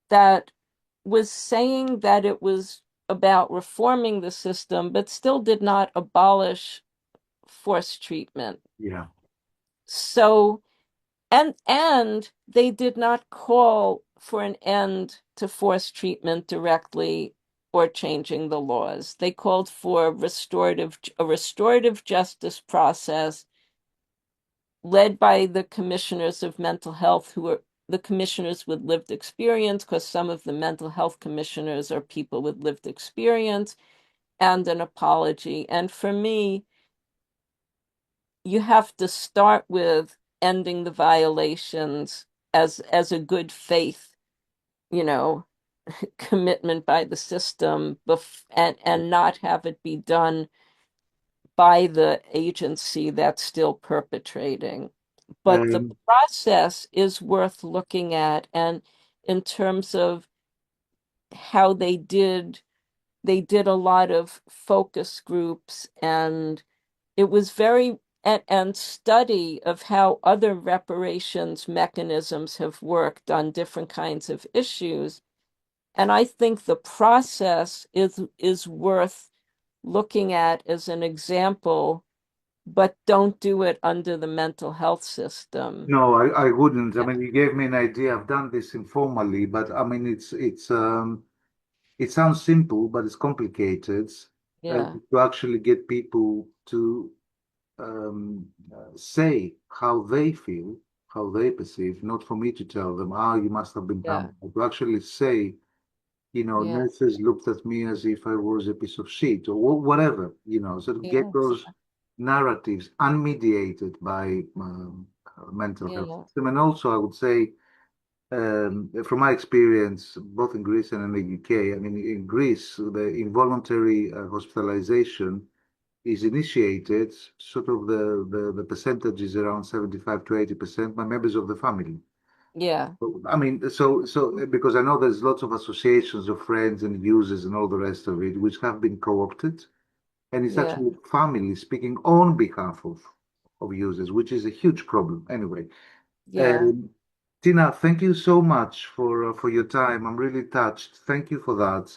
that was saying that it was about reforming the system, but still did not abolish forced treatment. Yeah. So, and they did not call for an end to forced treatment directly or changing the laws. They called for a restorative justice process led by the commissioners of mental health, who are the commissioners with lived experience, because some of the mental health commissioners are people with lived experience, and an apology. And for me, you have to start with ending the violations as a good faith, commitment by the system, and not have it be done by the agency that's still perpetrating. But the process is worth looking at, and in terms of how they did a lot of focus groups, and it was and study of how other reparations mechanisms have worked on different kinds of issues. And I think the process is worth looking at as an example, but don't do it under the mental health system. No, I wouldn't. I Yeah. mean, you gave me an idea. I've done this informally, but I mean, it sounds simple, but it's complicated Yeah. to actually get people to say how they feel, how they perceive, not for me to tell them, you must have been Yeah. harmed, but to actually say, Yeah. nurses looked at me as if I was a piece of shit or whatever, sort of get Yes. those narratives unmediated by mental health Yeah. system. And also, I would say, from my experience, both in Greece and in the UK, I mean, in Greece, the involuntary hospitalization is initiated, sort of the percentage is around 75 to 80% by members of the family. Yeah. I mean, so because I know there's lots of associations of friends and users and all the rest of it, which have been co-opted, and it's Yeah. actually families speaking on behalf of users, which is a huge problem. Anyway, Yeah. Tina, thank you so much for your time. I'm really touched. Thank you for that.